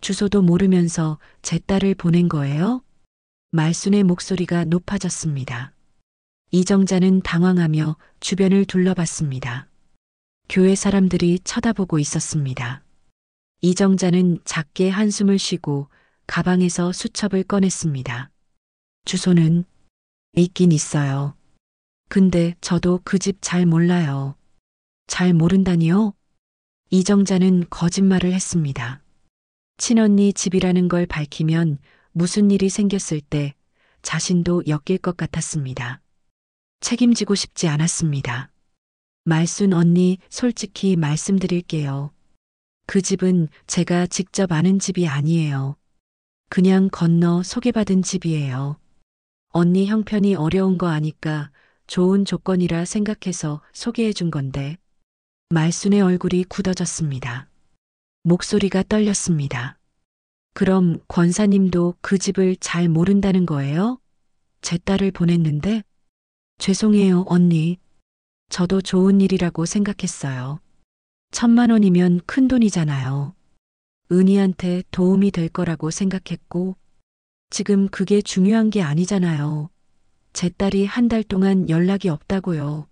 주소도 모르면서 제 딸을 보낸 거예요? 말순의 목소리가 높아졌습니다. 이정자는 당황하며 주변을 둘러봤습니다. 교회 사람들이 쳐다보고 있었습니다. 이정자는 작게 한숨을 쉬고 가방에서 수첩을 꺼냈습니다. 주소는 있긴 있어요. 근데 저도 그 집 잘 몰라요. 잘 모른다니요? 이정자는 거짓말을 했습니다. 친언니 집이라는 걸 밝히면 무슨 일이 생겼을 때 자신도 엮일 것 같았습니다. 책임지고 싶지 않았습니다. 말순 언니, 솔직히 말씀드릴게요. 그 집은 제가 직접 아는 집이 아니에요. 그냥 건너 소개받은 집이에요. 언니 형편이 어려운 거 아니까 좋은 조건이라 생각해서 소개해 준 건데. 말순의 얼굴이 굳어졌습니다. 목소리가 떨렸습니다. 그럼 권사님도 그 집을 잘 모른다는 거예요? 제 딸을 보냈는데? 죄송해요, 언니. 저도 좋은 일이라고 생각했어요. 1,000,000원이면 큰 돈이잖아요. 은희한테 도움이 될 거라고 생각했고, 지금 그게 중요한 게 아니잖아요. 제 딸이 한 달 동안 연락이 없다고요.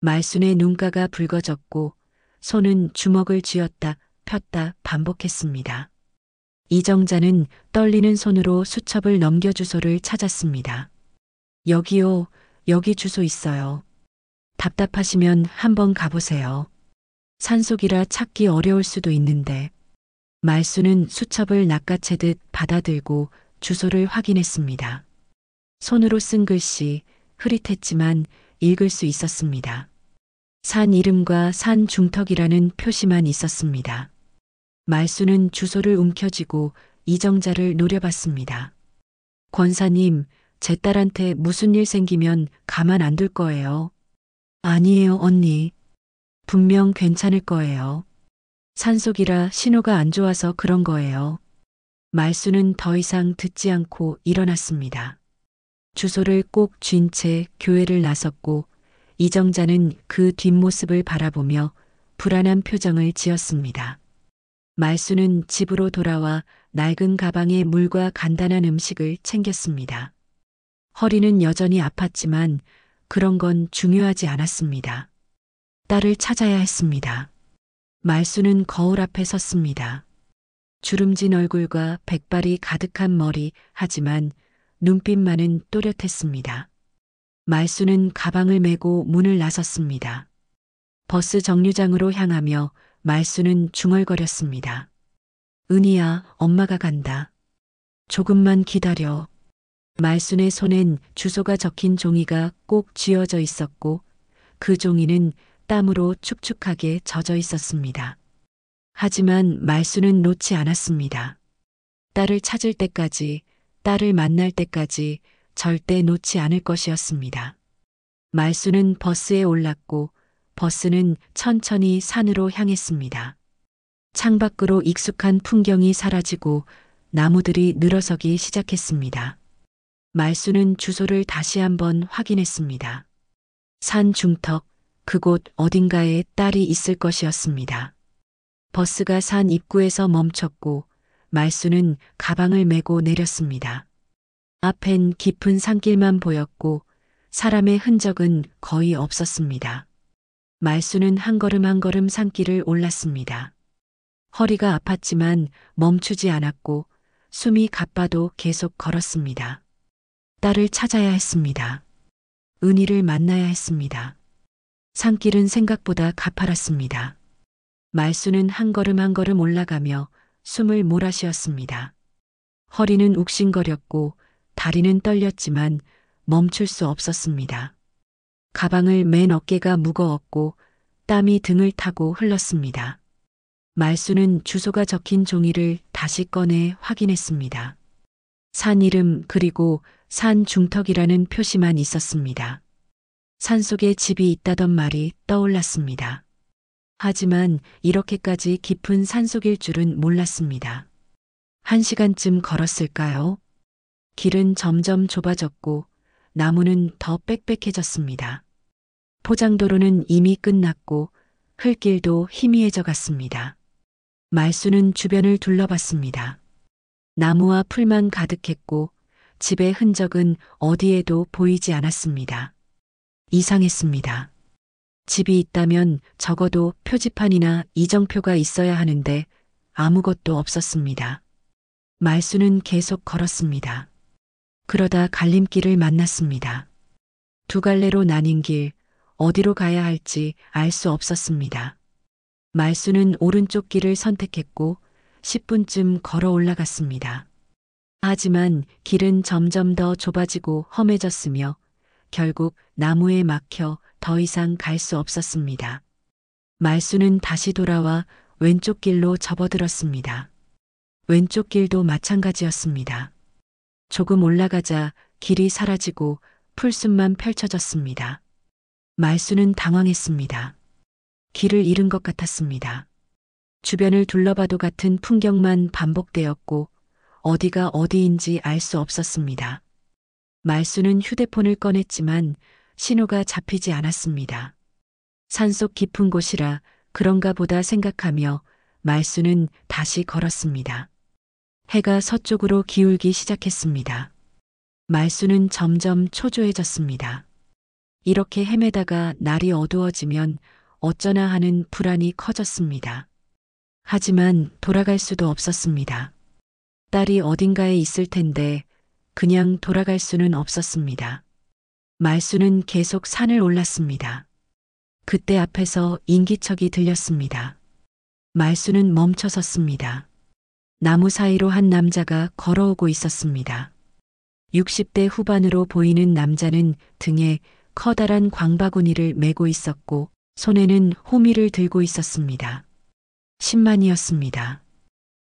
말순의 눈가가 붉어졌고 손은 주먹을 쥐었다 폈다 반복했습니다. 이정자는 떨리는 손으로 수첩을 넘겨 주소를 찾았습니다. 여기요, 여기 주소 있어요. 답답하시면 한번 가보세요. 산속이라 찾기 어려울 수도 있는데. 말순은 수첩을 낚아채듯 받아들고 주소를 확인했습니다. 손으로 쓴 글씨 흐릿했지만 읽을 수 있었습니다. 산 이름과 산 중턱이라는 표시만 있었습니다. 말수는 주소를 움켜쥐고 이정자를 노려봤습니다. 권사님, 제 딸한테 무슨 일 생기면 가만 안 둘 거예요. 아니에요, 언니. 분명 괜찮을 거예요. 산속이라 신호가 안 좋아서 그런 거예요. 말수는 더 이상 듣지 않고 일어났습니다. 주소를 꼭 쥔 채 교회를 나섰고 이정자는 그 뒷모습을 바라보며 불안한 표정을 지었습니다. 말수는 집으로 돌아와 낡은 가방에 물과 간단한 음식을 챙겼습니다. 허리는 여전히 아팠지만 그런 건 중요하지 않았습니다. 딸을 찾아야 했습니다. 말수는 거울 앞에 섰습니다. 주름진 얼굴과 백발이 가득한 머리, 하지만 눈빛만은 또렷했습니다. 말수는 가방을 메고 문을 나섰습니다. 버스 정류장으로 향하며 말수는 중얼거렸습니다. 은희야, 엄마가 간다. 조금만 기다려. 말순의 손엔 주소가 적힌 종이가 꼭 쥐어져 있었고 그 종이는 땀으로 축축하게 젖어 있었습니다. 하지만 말수는 놓지 않았습니다. 딸을 찾을 때까지, 딸을 만날 때까지 절대 놓지 않을 것이었습니다. 말수는 버스에 올랐고 버스는 천천히 산으로 향했습니다. 창밖으로 익숙한 풍경이 사라지고 나무들이 늘어서기 시작했습니다. 말수는 주소를 다시 한번 확인했습니다. 산 중턱, 그곳 어딘가에 딸이 있을 것이었습니다. 버스가 산 입구에서 멈췄고 말수는 가방을 메고 내렸습니다. 앞엔 깊은 산길만 보였고 사람의 흔적은 거의 없었습니다. 말수는 한 걸음 한 걸음 산길을 올랐습니다. 허리가 아팠지만 멈추지 않았고 숨이 가빠도 계속 걸었습니다. 딸을 찾아야 했습니다. 은희를 만나야 했습니다. 산길은 생각보다 가파랐습니다. 말수는 한 걸음 한 걸음 올라가며 숨을 몰아쉬었습니다. 허리는 욱신거렸고 다리는 떨렸지만 멈출 수 없었습니다. 가방을 맨 어깨가 무거웠고 땀이 등을 타고 흘렀습니다. 말수는 주소가 적힌 종이를 다시 꺼내 확인했습니다. 산 이름 그리고 산 중턱이라는 표시만 있었습니다. 산속에 집이 있다던 말이 떠올랐습니다. 하지만 이렇게까지 깊은 산속일 줄은 몰랐습니다. 1시간쯤 걸었을까요? 길은 점점 좁아졌고 나무는 더 빽빽해졌습니다. 포장도로는 이미 끝났고 흙길도 희미해져 갔습니다. 말수는 주변을 둘러봤습니다. 나무와 풀만 가득했고 집의 흔적은 어디에도 보이지 않았습니다. 이상했습니다. 집이 있다면 적어도 표지판이나 이정표가 있어야 하는데 아무것도 없었습니다. 말수는 계속 걸었습니다. 그러다 갈림길을 만났습니다. 두 갈래로 나뉜 길, 어디로 가야 할지 알 수 없었습니다. 말수는 오른쪽 길을 선택했고 10분쯤 걸어 올라갔습니다. 하지만 길은 점점 더 좁아지고 험해졌으며 결국 나무에 막혀 더 이상 갈 수 없었습니다. 말수는 다시 돌아와 왼쪽 길로 접어들었습니다. 왼쪽 길도 마찬가지였습니다. 조금 올라가자 길이 사라지고 풀숲만 펼쳐졌습니다. 말수는 당황했습니다. 길을 잃은 것 같았습니다. 주변을 둘러봐도 같은 풍경만 반복되었고 어디가 어디인지 알 수 없었습니다. 말수는 휴대폰을 꺼냈지만 신호가 잡히지 않았습니다. 산속 깊은 곳이라 그런가 보다 생각하며 말수는 다시 걸었습니다. 해가 서쪽으로 기울기 시작했습니다. 말수는 점점 초조해졌습니다. 이렇게 헤매다가 날이 어두워지면 어쩌나 하는 불안이 커졌습니다. 하지만 돌아갈 수도 없었습니다. 딸이 어딘가에 있을 텐데 그냥 돌아갈 수는 없었습니다. 말수는 계속 산을 올랐습니다. 그때 앞에서 인기척이 들렸습니다. 말수는 멈춰 섰습니다. 나무 사이로 한 남자가 걸어오고 있었습니다. 60대 후반으로 보이는 남자는 등에 커다란 광바구니를 메고 있었고 손에는 호미를 들고 있었습니다. 10만이었습니다.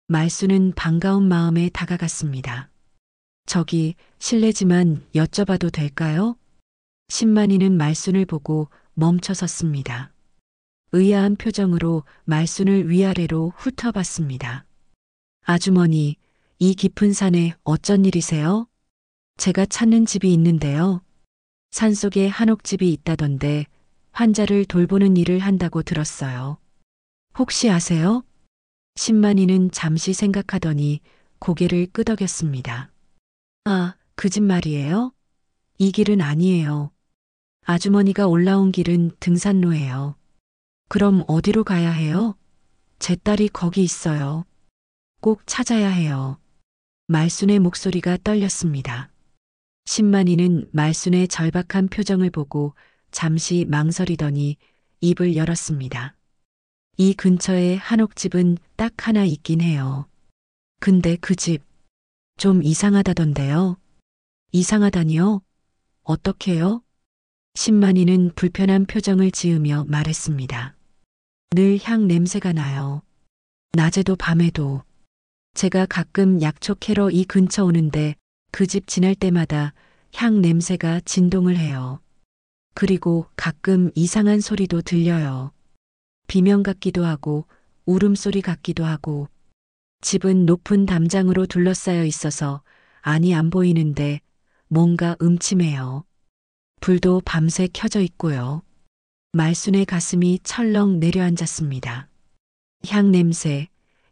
말수는 반가운 마음에 다가갔습니다. 저기 실례지만 여쭤봐도 될까요? 10만이는 말순을 보고 멈춰 섰습니다. 의아한 표정으로 말순을 위아래로 훑어봤습니다. 아주머니, 이 깊은 산에 어쩐 일이세요? 제가 찾는 집이 있는데요. 산속에 한옥집이 있다던데 환자를 돌보는 일을 한다고 들었어요. 혹시 아세요? 10만이는 잠시 생각하더니 고개를 끄덕였습니다. 아, 그 집 말이에요? 이 길은 아니에요. 아주머니가 올라온 길은 등산로예요. 그럼 어디로 가야 해요? 제 딸이 거기 있어요. 꼭 찾아야 해요. 말순의 목소리가 떨렸습니다. 10만이는 말순의 절박한 표정을 보고 잠시 망설이더니 입을 열었습니다. 이 근처에 한옥집은 딱 하나 있긴 해요. 근데 그 집 좀 이상하다던데요. 이상하다니요? 어떻게요? 10만이는 불편한 표정을 지으며 말했습니다. 늘 향 냄새가 나요. 낮에도 밤에도. 제가 가끔 약초 캐러 이 근처 오는데 그 집 지날 때마다 향 냄새가 진동을 해요. 그리고 가끔 이상한 소리도 들려요. 비명 같기도 하고 울음소리 같기도 하고. 집은 높은 담장으로 둘러싸여 있어서 안이 안 보이는데 뭔가 음침해요. 불도 밤새 켜져 있고요. 말순의 가슴이 철렁 내려앉았습니다. 향 냄새,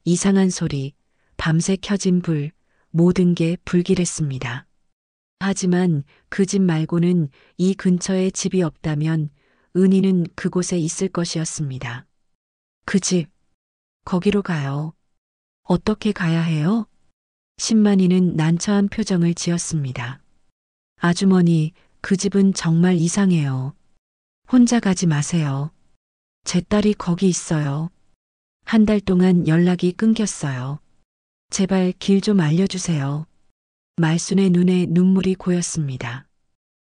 이상한 소리, 밤새 켜진 불, 모든 게 불길했습니다. 하지만 그 집 말고는 이 근처에 집이 없다면 은희는 그곳에 있을 것이었습니다. 그 집, 거기로 가요. 어떻게 가야 해요? 10만이는 난처한 표정을 지었습니다. 아주머니, 그 집은 정말 이상해요. 혼자 가지 마세요. 제 딸이 거기 있어요. 한 달 동안 연락이 끊겼어요. 제발 길 좀 알려주세요. 말순의 눈에 눈물이 고였습니다.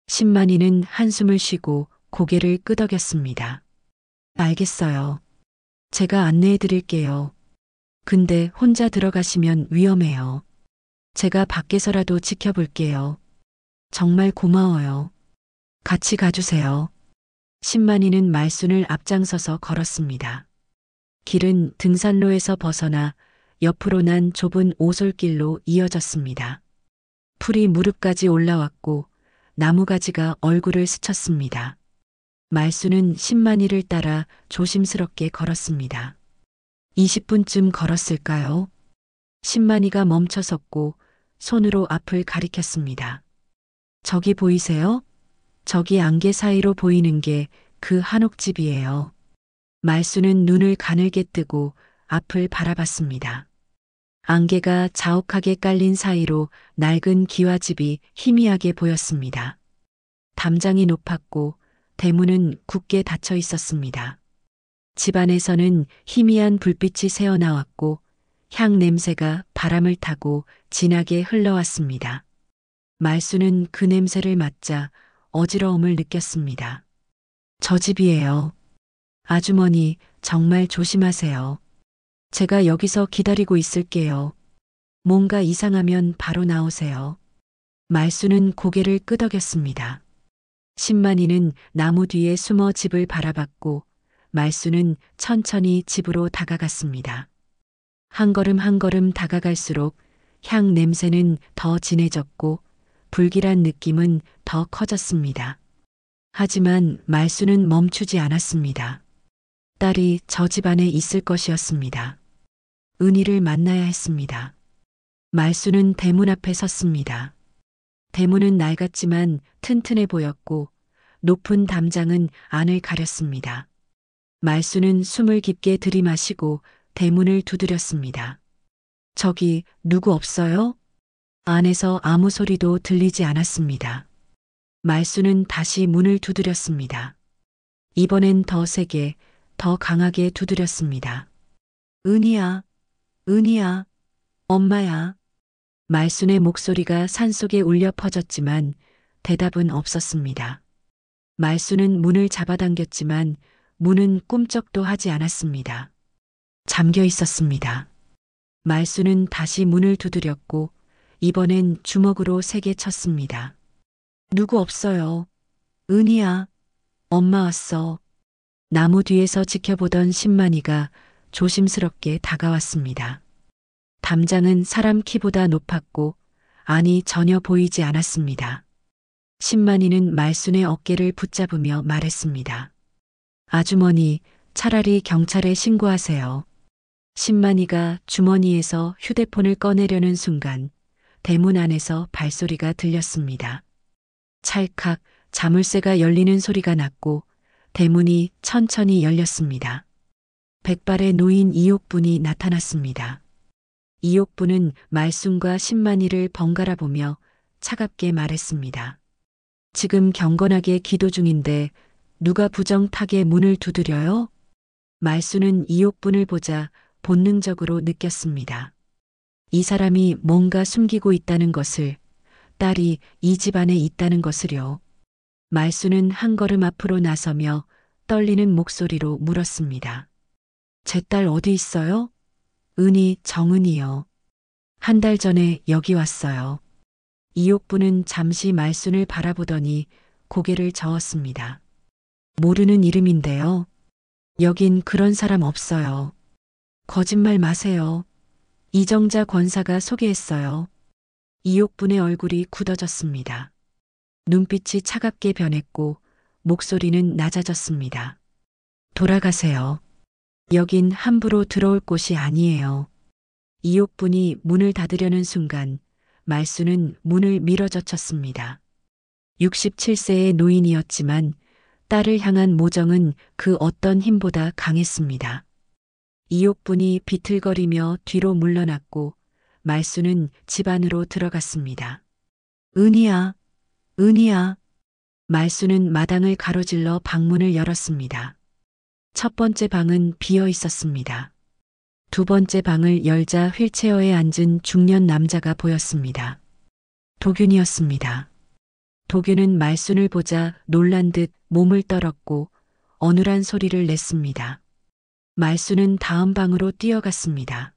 10만이는 한숨을 쉬고 고개를 끄덕였습니다. 알겠어요. 제가 안내해 드릴게요. 근데 혼자 들어가시면 위험해요. 제가 밖에서라도 지켜볼게요. 정말 고마워요. 같이 가주세요. 신만이는 말순을 앞장서서 걸었습니다. 길은 등산로에서 벗어나 옆으로 난 좁은 오솔길로 이어졌습니다. 풀이 무릎까지 올라왔고 나무가지가 얼굴을 스쳤습니다. 말순은 신만이를 따라 조심스럽게 걸었습니다. 20분쯤 걸었을까요? 신만이가 멈춰섰고 손으로 앞을 가리켰습니다. 저기 보이세요? 저기 안개 사이로 보이는 게 그 한옥집이에요. 말순은 눈을 가늘게 뜨고 앞을 바라봤습니다. 안개가 자욱하게 깔린 사이로 낡은 기와집이 희미하게 보였습니다. 담장이 높았고 대문은 굳게 닫혀 있었습니다. 집 안에서는 희미한 불빛이 새어나왔고 향 냄새가 바람을 타고 진하게 흘러왔습니다. 말순은 그 냄새를 맡자 어지러움을 느꼈습니다. 저 집이에요. 아주머니, 정말 조심하세요. 제가 여기서 기다리고 있을게요. 뭔가 이상하면 바로 나오세요. 말순은 고개를 끄덕였습니다. 신만이는 나무 뒤에 숨어 집을 바라봤고 말순은 천천히 집으로 다가갔습니다. 한 걸음 한 걸음 다가갈수록 향 냄새는 더 진해졌고 불길한 느낌은 더 커졌습니다. 하지만 말순은 멈추지 않았습니다. 딸이 저 집 안에 있을 것이었습니다. 은희를 만나야 했습니다. 말순은 대문 앞에 섰습니다. 대문은 낡았지만 튼튼해 보였고 높은 담장은 안을 가렸습니다. 말순은 숨을 깊게 들이마시고 대문을 두드렸습니다. 저기 누구 없어요? 안에서 아무 소리도 들리지 않았습니다. 말순은 다시 문을 두드렸습니다. 이번엔 더 세게, 더 강하게 두드렸습니다. 은희야, 은희야, 엄마야. 말순의 목소리가 산속에 울려 퍼졌지만 대답은 없었습니다. 말순은 문을 잡아당겼지만 문은 꿈쩍도 하지 않았습니다. 잠겨 있었습니다. 말순은 다시 문을 두드렸고 이번엔 주먹으로 세게 쳤습니다. 누구 없어요. 은희야, 엄마 왔어. 나무 뒤에서 지켜보던 신만이가 조심스럽게 다가왔습니다. 담장은 사람 키보다 높았고 안이 전혀 보이지 않았습니다. 신만이는 말순의 어깨를 붙잡으며 말했습니다. 아주머니, 차라리 경찰에 신고하세요. 신만이가 주머니에서 휴대폰을 꺼내려는 순간 대문 안에서 발소리가 들렸습니다. 찰칵 자물쇠가 열리는 소리가 났고 대문이 천천히 열렸습니다. 백발의 노인 이옥분이 나타났습니다. 이옥분은 말순과 신만이를 번갈아 보며 차갑게 말했습니다. 지금 경건하게 기도 중인데 누가 부정타게 문을 두드려요? 말순은 이옥분을 보자 본능적으로 느꼈습니다. 이 사람이 뭔가 숨기고 있다는 것을, 딸이 이 집 안에 있다는 것을요. 말순은 한 걸음 앞으로 나서며 떨리는 목소리로 물었습니다. 제 딸 어디 있어요? 은희, 정은이요. 한 달 전에 여기 왔어요. 이옥부는 잠시 말순을 바라보더니 고개를 저었습니다. 모르는 이름인데요. 여긴 그런 사람 없어요. 거짓말 마세요. 이정자 권사가 소개했어요. 이옥분의 얼굴이 굳어졌습니다. 눈빛이 차갑게 변했고 목소리는 낮아졌습니다. 돌아가세요. 여긴 함부로 들어올 곳이 아니에요. 이옥분이 문을 닫으려는 순간 말순은 문을 밀어젖혔습니다. 67세의 노인이었지만 딸을 향한 모정은 그 어떤 힘보다 강했습니다. 이옥분이 비틀거리며 뒤로 물러났고 말순은 집 안으로 들어갔습니다. 은희야, 은희야. 말순은 마당을 가로질러 방문을 열었습니다. 첫 번째 방은 비어 있었습니다. 두 번째 방을 열자 휠체어에 앉은 중년 남자가 보였습니다. 도균이었습니다. 도균은 말순을 보자 놀란 듯 몸을 떨었고 어눌한 소리를 냈습니다. 말순은 다음 방으로 뛰어갔습니다.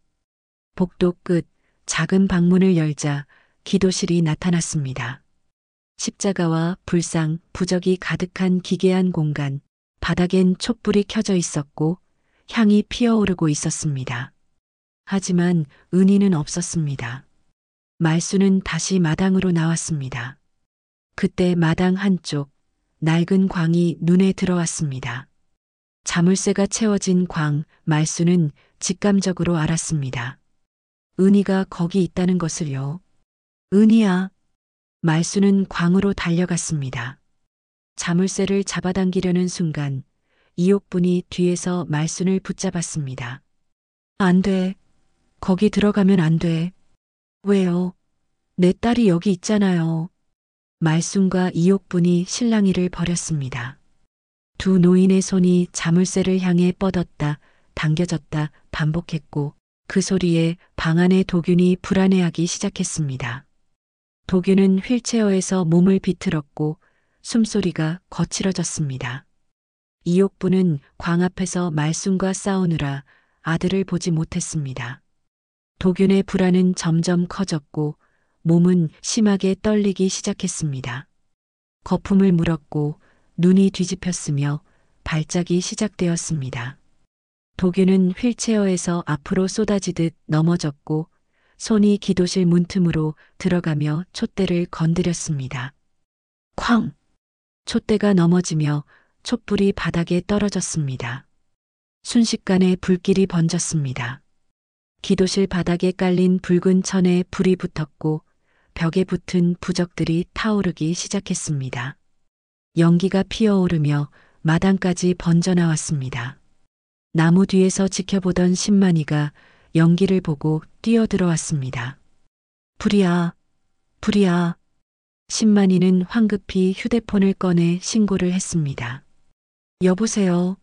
복도 끝 작은 방문을 열자 기도실이 나타났습니다. 십자가와 불상, 부적이 가득한 기괴한 공간, 바닥엔 촛불이 켜져 있었고 향이 피어오르고 있었습니다. 하지만 은희는 없었습니다. 말수는 다시 마당으로 나왔습니다. 그때 마당 한쪽 낡은 광이 눈에 들어왔습니다. 자물쇠가 채워진 광, 말수는 직감적으로 알았습니다. 은희가 거기 있다는 것을요. 은희야. 말수는 광으로 달려갔습니다. 자물쇠를 잡아당기려는 순간 이옥분이 뒤에서 말순을 붙잡았습니다. 안 돼. 거기 들어가면 안 돼. 왜요? 내 딸이 여기 있잖아요. 말순과 이옥분이 실랑이를 벌였습니다. 두 노인의 손이 자물쇠를 향해 뻗었다, 당겨졌다 반복했고 그 소리에 방 안의 도균이 불안해하기 시작했습니다. 도균은 휠체어에서 몸을 비틀었고 숨소리가 거칠어졌습니다. 이옥부는 광 앞에서 말순과 싸우느라 아들을 보지 못했습니다. 도균의 불안은 점점 커졌고 몸은 심하게 떨리기 시작했습니다. 거품을 물었고 눈이 뒤집혔으며 발작이 시작되었습니다. 도균은 휠체어에서 앞으로 쏟아지듯 넘어졌고 손이 기도실 문틈으로 들어가며 촛대를 건드렸습니다. 쾅! 촛대가 넘어지며 촛불이 바닥에 떨어졌습니다. 순식간에 불길이 번졌습니다. 기도실 바닥에 깔린 붉은 천에 불이 붙었고 벽에 붙은 부적들이 타오르기 시작했습니다. 연기가 피어오르며 마당까지 번져나왔습니다. 나무 뒤에서 지켜보던 신만이가 연기를 보고 뛰어들어왔습니다. 불이야, 불이야. 신만이는 황급히 휴대폰을 꺼내 신고를 했습니다. 여보세요.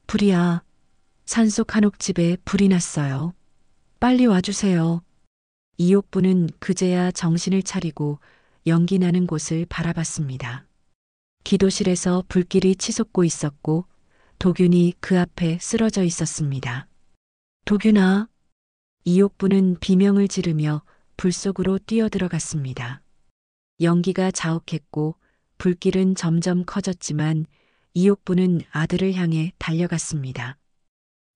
불이야. 산속 한옥집에 불이 났어요. 빨리 와주세요. 이옥부는 그제야 정신을 차리고 연기 나는 곳을 바라봤습니다. 기도실에서 불길이 치솟고 있었고 도균이 그 앞에 쓰러져 있었습니다. 도균아. 이옥부는 비명을 지르며 불 속으로 뛰어들어갔습니다. 연기가 자욱했고 불길은 점점 커졌지만 이옥부는 아들을 향해 달려갔습니다.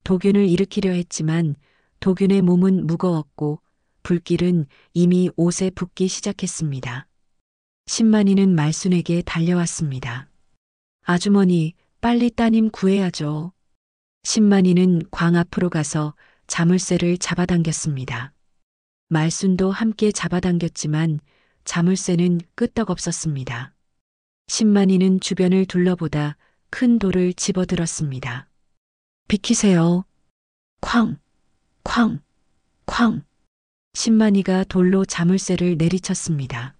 도균을 일으키려 했지만 도균의 몸은 무거웠고 불길은 이미 옷에 붙기 시작했습니다. 신만이는 말순에게 달려왔습니다. 아주머니, 빨리 따님 구해야죠. 신만이는 광 앞으로 가서 자물쇠를 잡아당겼습니다. 말순도 함께 잡아당겼지만 자물쇠는 끄떡없었습니다. 신만이는 주변을 둘러보다 큰 돌을 집어들었습니다. 비키세요. 쾅, 쾅, 쾅. 신만이가 돌로 자물쇠를 내리쳤습니다.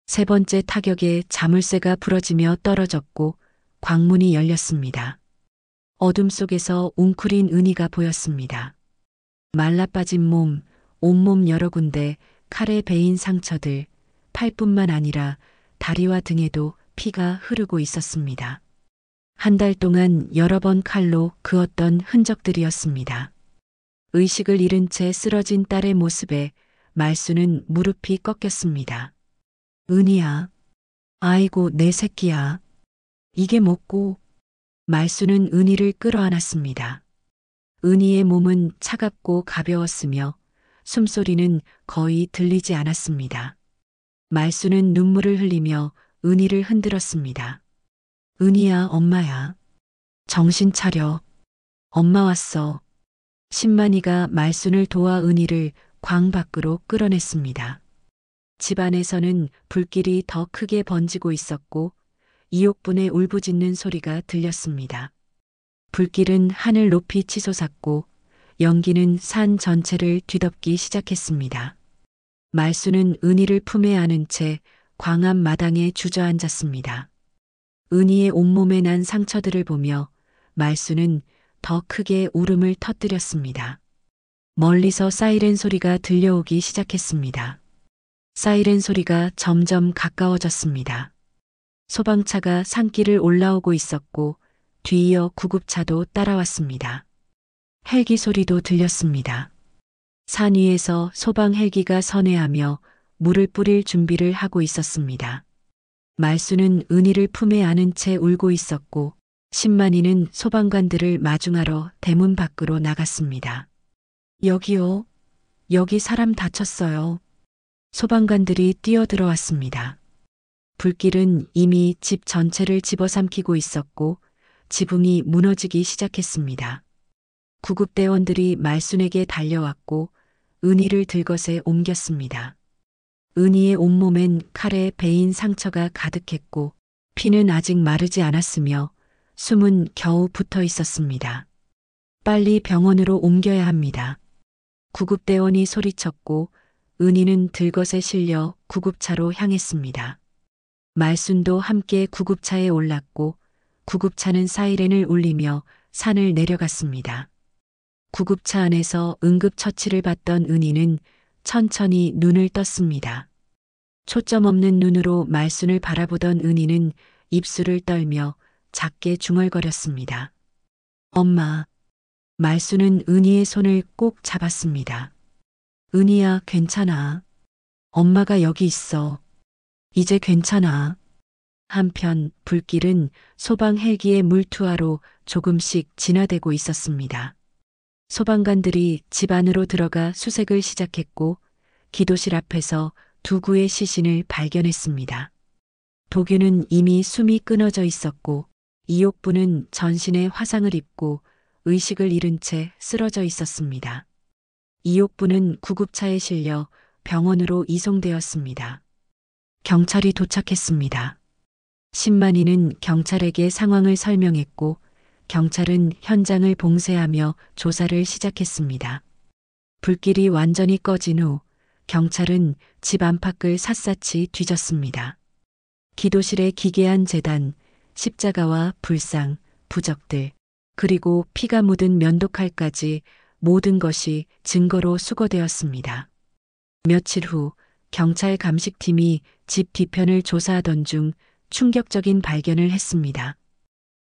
세 번째 타격에 자물쇠가 부러지며 떨어졌고 광문이 열렸습니다. 어둠 속에서 웅크린 은희가 보였습니다. 말라빠진 몸, 온몸 여러 군데 칼에 베인 상처들, 팔뿐만 아니라 다리와 등에도 피가 흐르고 있었습니다. 한 달 동안 여러 번 칼로 그었던 흔적들이었습니다. 의식을 잃은 채 쓰러진 딸의 모습에 말수는 무릎이 꺾였습니다. 은희야. 아이고 내 새끼야. 이게 뭐고. 말수는 은희를 끌어안았습니다. 은희의 몸은 차갑고 가벼웠으며 숨소리는 거의 들리지 않았습니다. 말수는 눈물을 흘리며 은희를 흔들었습니다. 은희야, 엄마야. 정신 차려. 엄마 왔어. 신만이가 말순을 도와 은희를 광 밖으로 끌어냈습니다. 집안에서는 불길이 더 크게 번지고 있었고 이옥분의 울부짖는 소리가 들렸습니다. 불길은 하늘 높이 치솟았고 연기는 산 전체를 뒤덮기 시작했습니다. 말수는 은희를 품에 안은 채 광암 마당에 주저앉았습니다. 은희의 온몸에 난 상처들을 보며 말수는 더 크게 울음을 터뜨렸습니다. 멀리서 사이렌 소리가 들려오기 시작했습니다. 사이렌 소리가 점점 가까워졌습니다. 소방차가 산길을 올라오고 있었고 뒤이어 구급차도 따라왔습니다. 헬기 소리도 들렸습니다. 산 위에서 소방 헬기가 선회하며 물을 뿌릴 준비를 하고 있었습니다. 말수는 은희를 품에 안은 채 울고 있었고 신만이는 소방관들을 마중하러 대문 밖으로 나갔습니다. 여기요. 여기 사람 다쳤어요. 소방관들이 뛰어들어왔습니다. 불길은 이미 집 전체를 집어삼키고 있었고 지붕이 무너지기 시작했습니다. 구급대원들이 말순에게 달려왔고 은희를 들것에 옮겼습니다. 은희의 온몸엔 칼에 베인 상처가 가득했고 피는 아직 마르지 않았으며 숨은 겨우 붙어 있었습니다. 빨리 병원으로 옮겨야 합니다. 구급대원이 소리쳤고 은희는 들것에 실려 구급차로 향했습니다. 말순도 함께 구급차에 올랐고 구급차는 사이렌을 울리며 산을 내려갔습니다. 구급차 안에서 응급처치를 받던 은희는 천천히 눈을 떴습니다. 초점 없는 눈으로 말순을 바라보던 은희는 입술을 떨며 작게 중얼거렸습니다. 엄마. 말순은 은희의 손을 꼭 잡았습니다. 은희야, 괜찮아. 엄마가 여기 있어. 이제 괜찮아. 한편 불길은 소방 헬기의 물투하로 조금씩 진화되고 있었습니다. 소방관들이 집 안으로 들어가 수색을 시작했고 기도실 앞에서 두 구의 시신을 발견했습니다. 도규는 이미 숨이 끊어져 있었고 이옥부는 전신에 화상을 입고 의식을 잃은 채 쓰러져 있었습니다. 이옥부는 구급차에 실려 병원으로 이송되었습니다. 경찰이 도착했습니다. 신만이는 경찰에게 상황을 설명했고 경찰은 현장을 봉쇄하며 조사를 시작했습니다. 불길이 완전히 꺼진 후 경찰은 집 안팎을 샅샅이 뒤졌습니다. 기도실의 기괴한 제단, 십자가와 불상, 부적들, 그리고 피가 묻은 면도칼까지 모든 것이 증거로 수거되었습니다. 며칠 후 경찰 감식팀이 집 뒤편을 조사하던 중 충격적인 발견을 했습니다.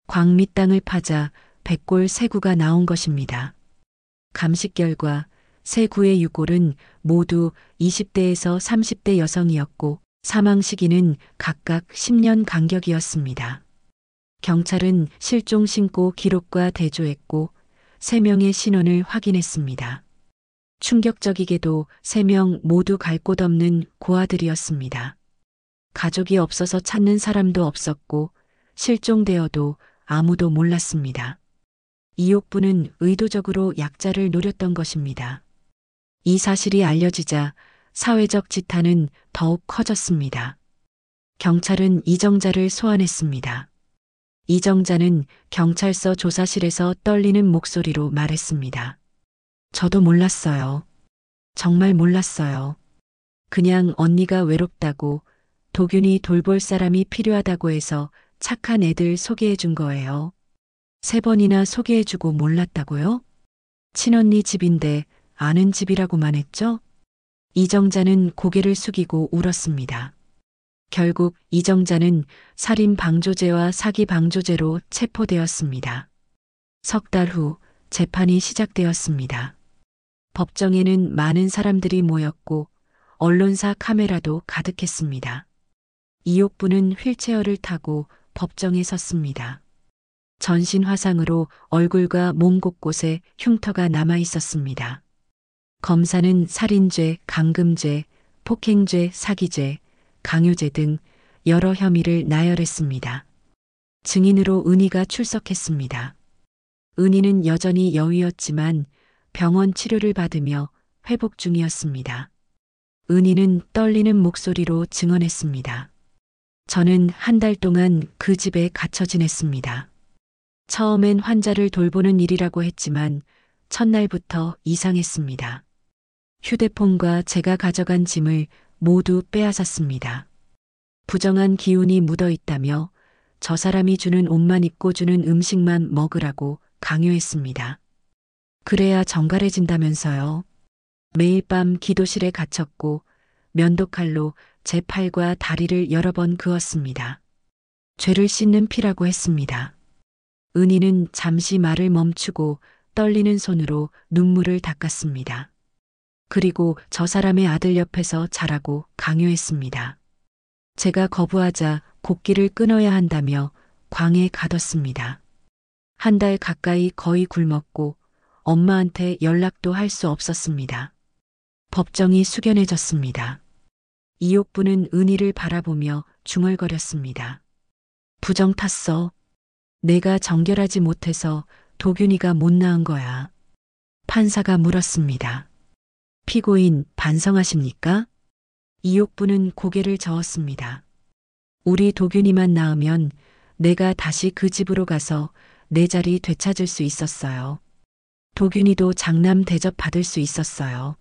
광 밑 땅을 파자 백골 세 구가 나온 것입니다. 감식 결과 세 구의 유골은 모두 20대에서 30대 여성이었고 사망 시기는 각각 10년 간격이었습니다. 경찰은 실종 신고 기록과 대조했고 3명의 신원을 확인했습니다. 충격적이게도 3명 모두 갈 곳 없는 고아들이었습니다. 가족이 없어서 찾는 사람도 없었고 실종되어도 아무도 몰랐습니다. 이옥부는 의도적으로 약자를 노렸던 것입니다. 이 사실이 알려지자 사회적 지탄은 더욱 커졌습니다. 경찰은 이정자를 소환했습니다. 이정자는 경찰서 조사실에서 떨리는 목소리로 말했습니다. 저도 몰랐어요. 정말 몰랐어요. 그냥 언니가 외롭다고 도균이 돌볼 사람이 필요하다고 해서 착한 애들 소개해 준 거예요. 3번이나 소개해주고 몰랐다고요? 친언니 집인데 아는 집이라고만 했죠? 이정자는 고개를 숙이고 울었습니다. 결국 이정자는 살인 방조죄와 사기 방조죄로 체포되었습니다. 석 달 후 재판이 시작되었습니다. 법정에는 많은 사람들이 모였고 언론사 카메라도 가득했습니다. 이옥부는 휠체어를 타고 법정에 섰습니다. 전신 화상으로 얼굴과 몸 곳곳에 흉터가 남아 있었습니다. 검사는 살인죄, 강금죄, 폭행죄, 사기죄, 강요죄 등 여러 혐의를 나열했습니다. 증인으로 은희가 출석했습니다. 은희는 여전히 여위였지만 병원 치료를 받으며 회복 중이었습니다. 은희는 떨리는 목소리로 증언했습니다. 저는 한 달 동안 그 집에 갇혀 지냈습니다. 처음엔 환자를 돌보는 일이라고 했지만 첫날부터 이상했습니다. 휴대폰과 제가 가져간 짐을 모두 빼앗았습니다. 부정한 기운이 묻어 있다며 저 사람이 주는 옷만 입고 주는 음식만 먹으라고 강요했습니다. 그래야 정갈해진다면서요. 매일 밤 기도실에 갇혔고 면도칼로 제 팔과 다리를 여러 번 그었습니다. 죄를 씻는 피라고 했습니다. 은희는 잠시 말을 멈추고 떨리는 손으로 눈물을 닦았습니다. 그리고 저 사람의 아들 옆에서 자라고 강요했습니다. 제가 거부하자 곡기를 끊어야 한다며 광에 가뒀습니다. 한 달 가까이 거의 굶었고 엄마한테 연락도 할 수 없었습니다. 법정이 숙연해졌습니다. 이옥부는 은희를 바라보며 중얼거렸습니다. 부정 탔어. 내가 정결하지 못해서 도균이가 못 낳은 거야. 판사가 물었습니다. 피고인 반성하십니까? 이옥부는 고개를 저었습니다. 우리 도균이만 낳으면 내가 다시 그 집으로 가서 내 자리 되찾을 수 있었어요. 도균이도 장남 대접 받을 수 있었어요.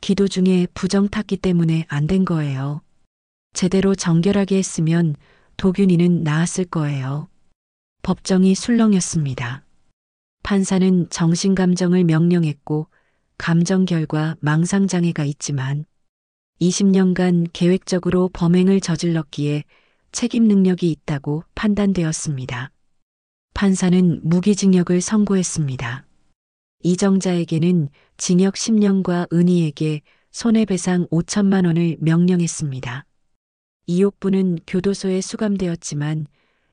기도 중에 부정 탔기 때문에 안 된 거예요. 제대로 정결하게 했으면 도균이는 나았을 거예요. 법정이 술렁였습니다. 판사는 정신감정을 명령했고 감정 결과 망상장애가 있지만 20년간 계획적으로 범행을 저질렀기에 책임 능력이 있다고 판단되었습니다. 판사는 무기징역을 선고했습니다. 이정자에게는 징역 10년과 은희에게 손해배상 5천만 원을 명령했습니다. 이옥부는 교도소에 수감되었지만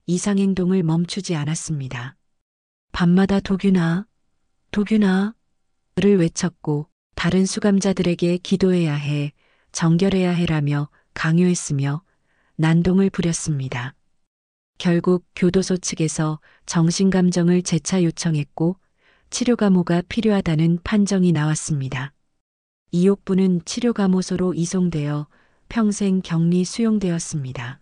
이상행동을 멈추지 않았습니다. 밤마다 도균아, 도균아를 외쳤고 다른 수감자들에게 기도해야 해, 정결해야 해라며 강요했으며 난동을 부렸습니다. 결국 교도소 측에서 정신감정을 재차 요청했고 치료감호가 필요하다는 판정이 나왔습니다. 이옥부는 치료감호소로 이송되어 평생 격리 수용되었습니다.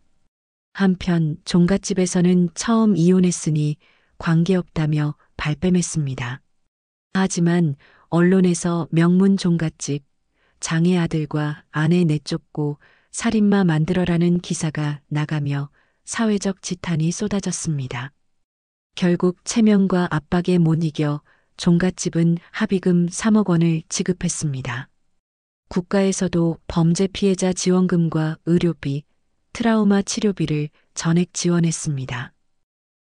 한편 종갓집에서는 처음 이혼했으니 관계없다며 발뺌했습니다. 하지만 언론에서 명문 종갓집, 장애 아들과 아내 내쫓고 살인마 만들어라는 기사가 나가며 사회적 지탄이 쏟아졌습니다. 결국 체면과 압박에 못 이겨 종갓집은 합의금 3억 원을 지급했습니다. 국가에서도 범죄 피해자 지원금과 의료비, 트라우마 치료비를 전액 지원했습니다.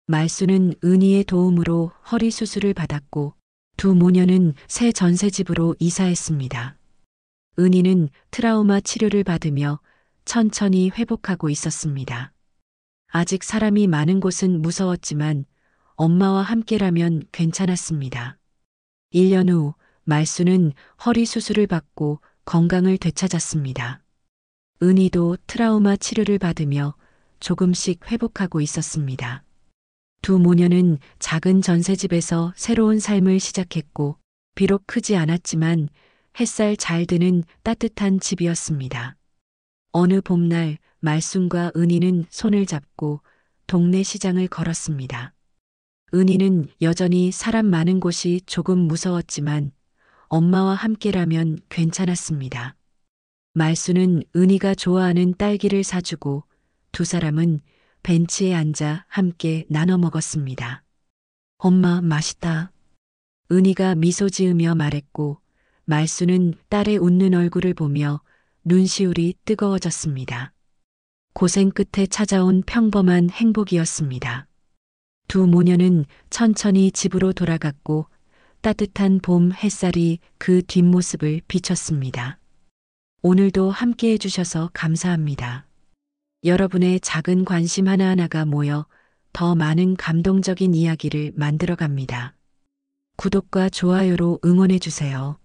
말수는 은희의 도움으로 허리 수술을 받았고 두 모녀는 새 전세집으로 이사했습니다. 은희는 트라우마 치료를 받으며 천천히 회복하고 있었습니다. 아직 사람이 많은 곳은 무서웠지만 엄마와 함께라면 괜찮았습니다. 1년 후 말수는 허리 수술을 받고 건강을 되찾았습니다. 은희도 트라우마 치료를 받으며 조금씩 회복하고 있었습니다. 두 모녀는 작은 전세집에서 새로운 삶을 시작했고 비록 크지 않았지만 햇살 잘 드는 따뜻한 집이었습니다. 어느 봄날 말순과 은희는 손을 잡고 동네 시장을 걸었습니다. 은희는 여전히 사람 많은 곳이 조금 무서웠지만 엄마와 함께라면 괜찮았습니다. 말수는 은희가 좋아하는 딸기를 사주고 두 사람은 벤치에 앉아 함께 나눠 먹었습니다. 엄마 맛있다. 은희가 미소 지으며 말했고 말수는 딸의 웃는 얼굴을 보며 눈시울이 뜨거워졌습니다. 고생 끝에 찾아온 평범한 행복이었습니다. 두 모녀는 천천히 집으로 돌아갔고 따뜻한 봄 햇살이 그 뒷모습을 비췄습니다. 오늘도 함께 해주셔서 감사합니다. 여러분의 작은 관심 하나하나가 모여 더 많은 감동적인 이야기를 만들어갑니다. 구독과 좋아요로 응원해주세요.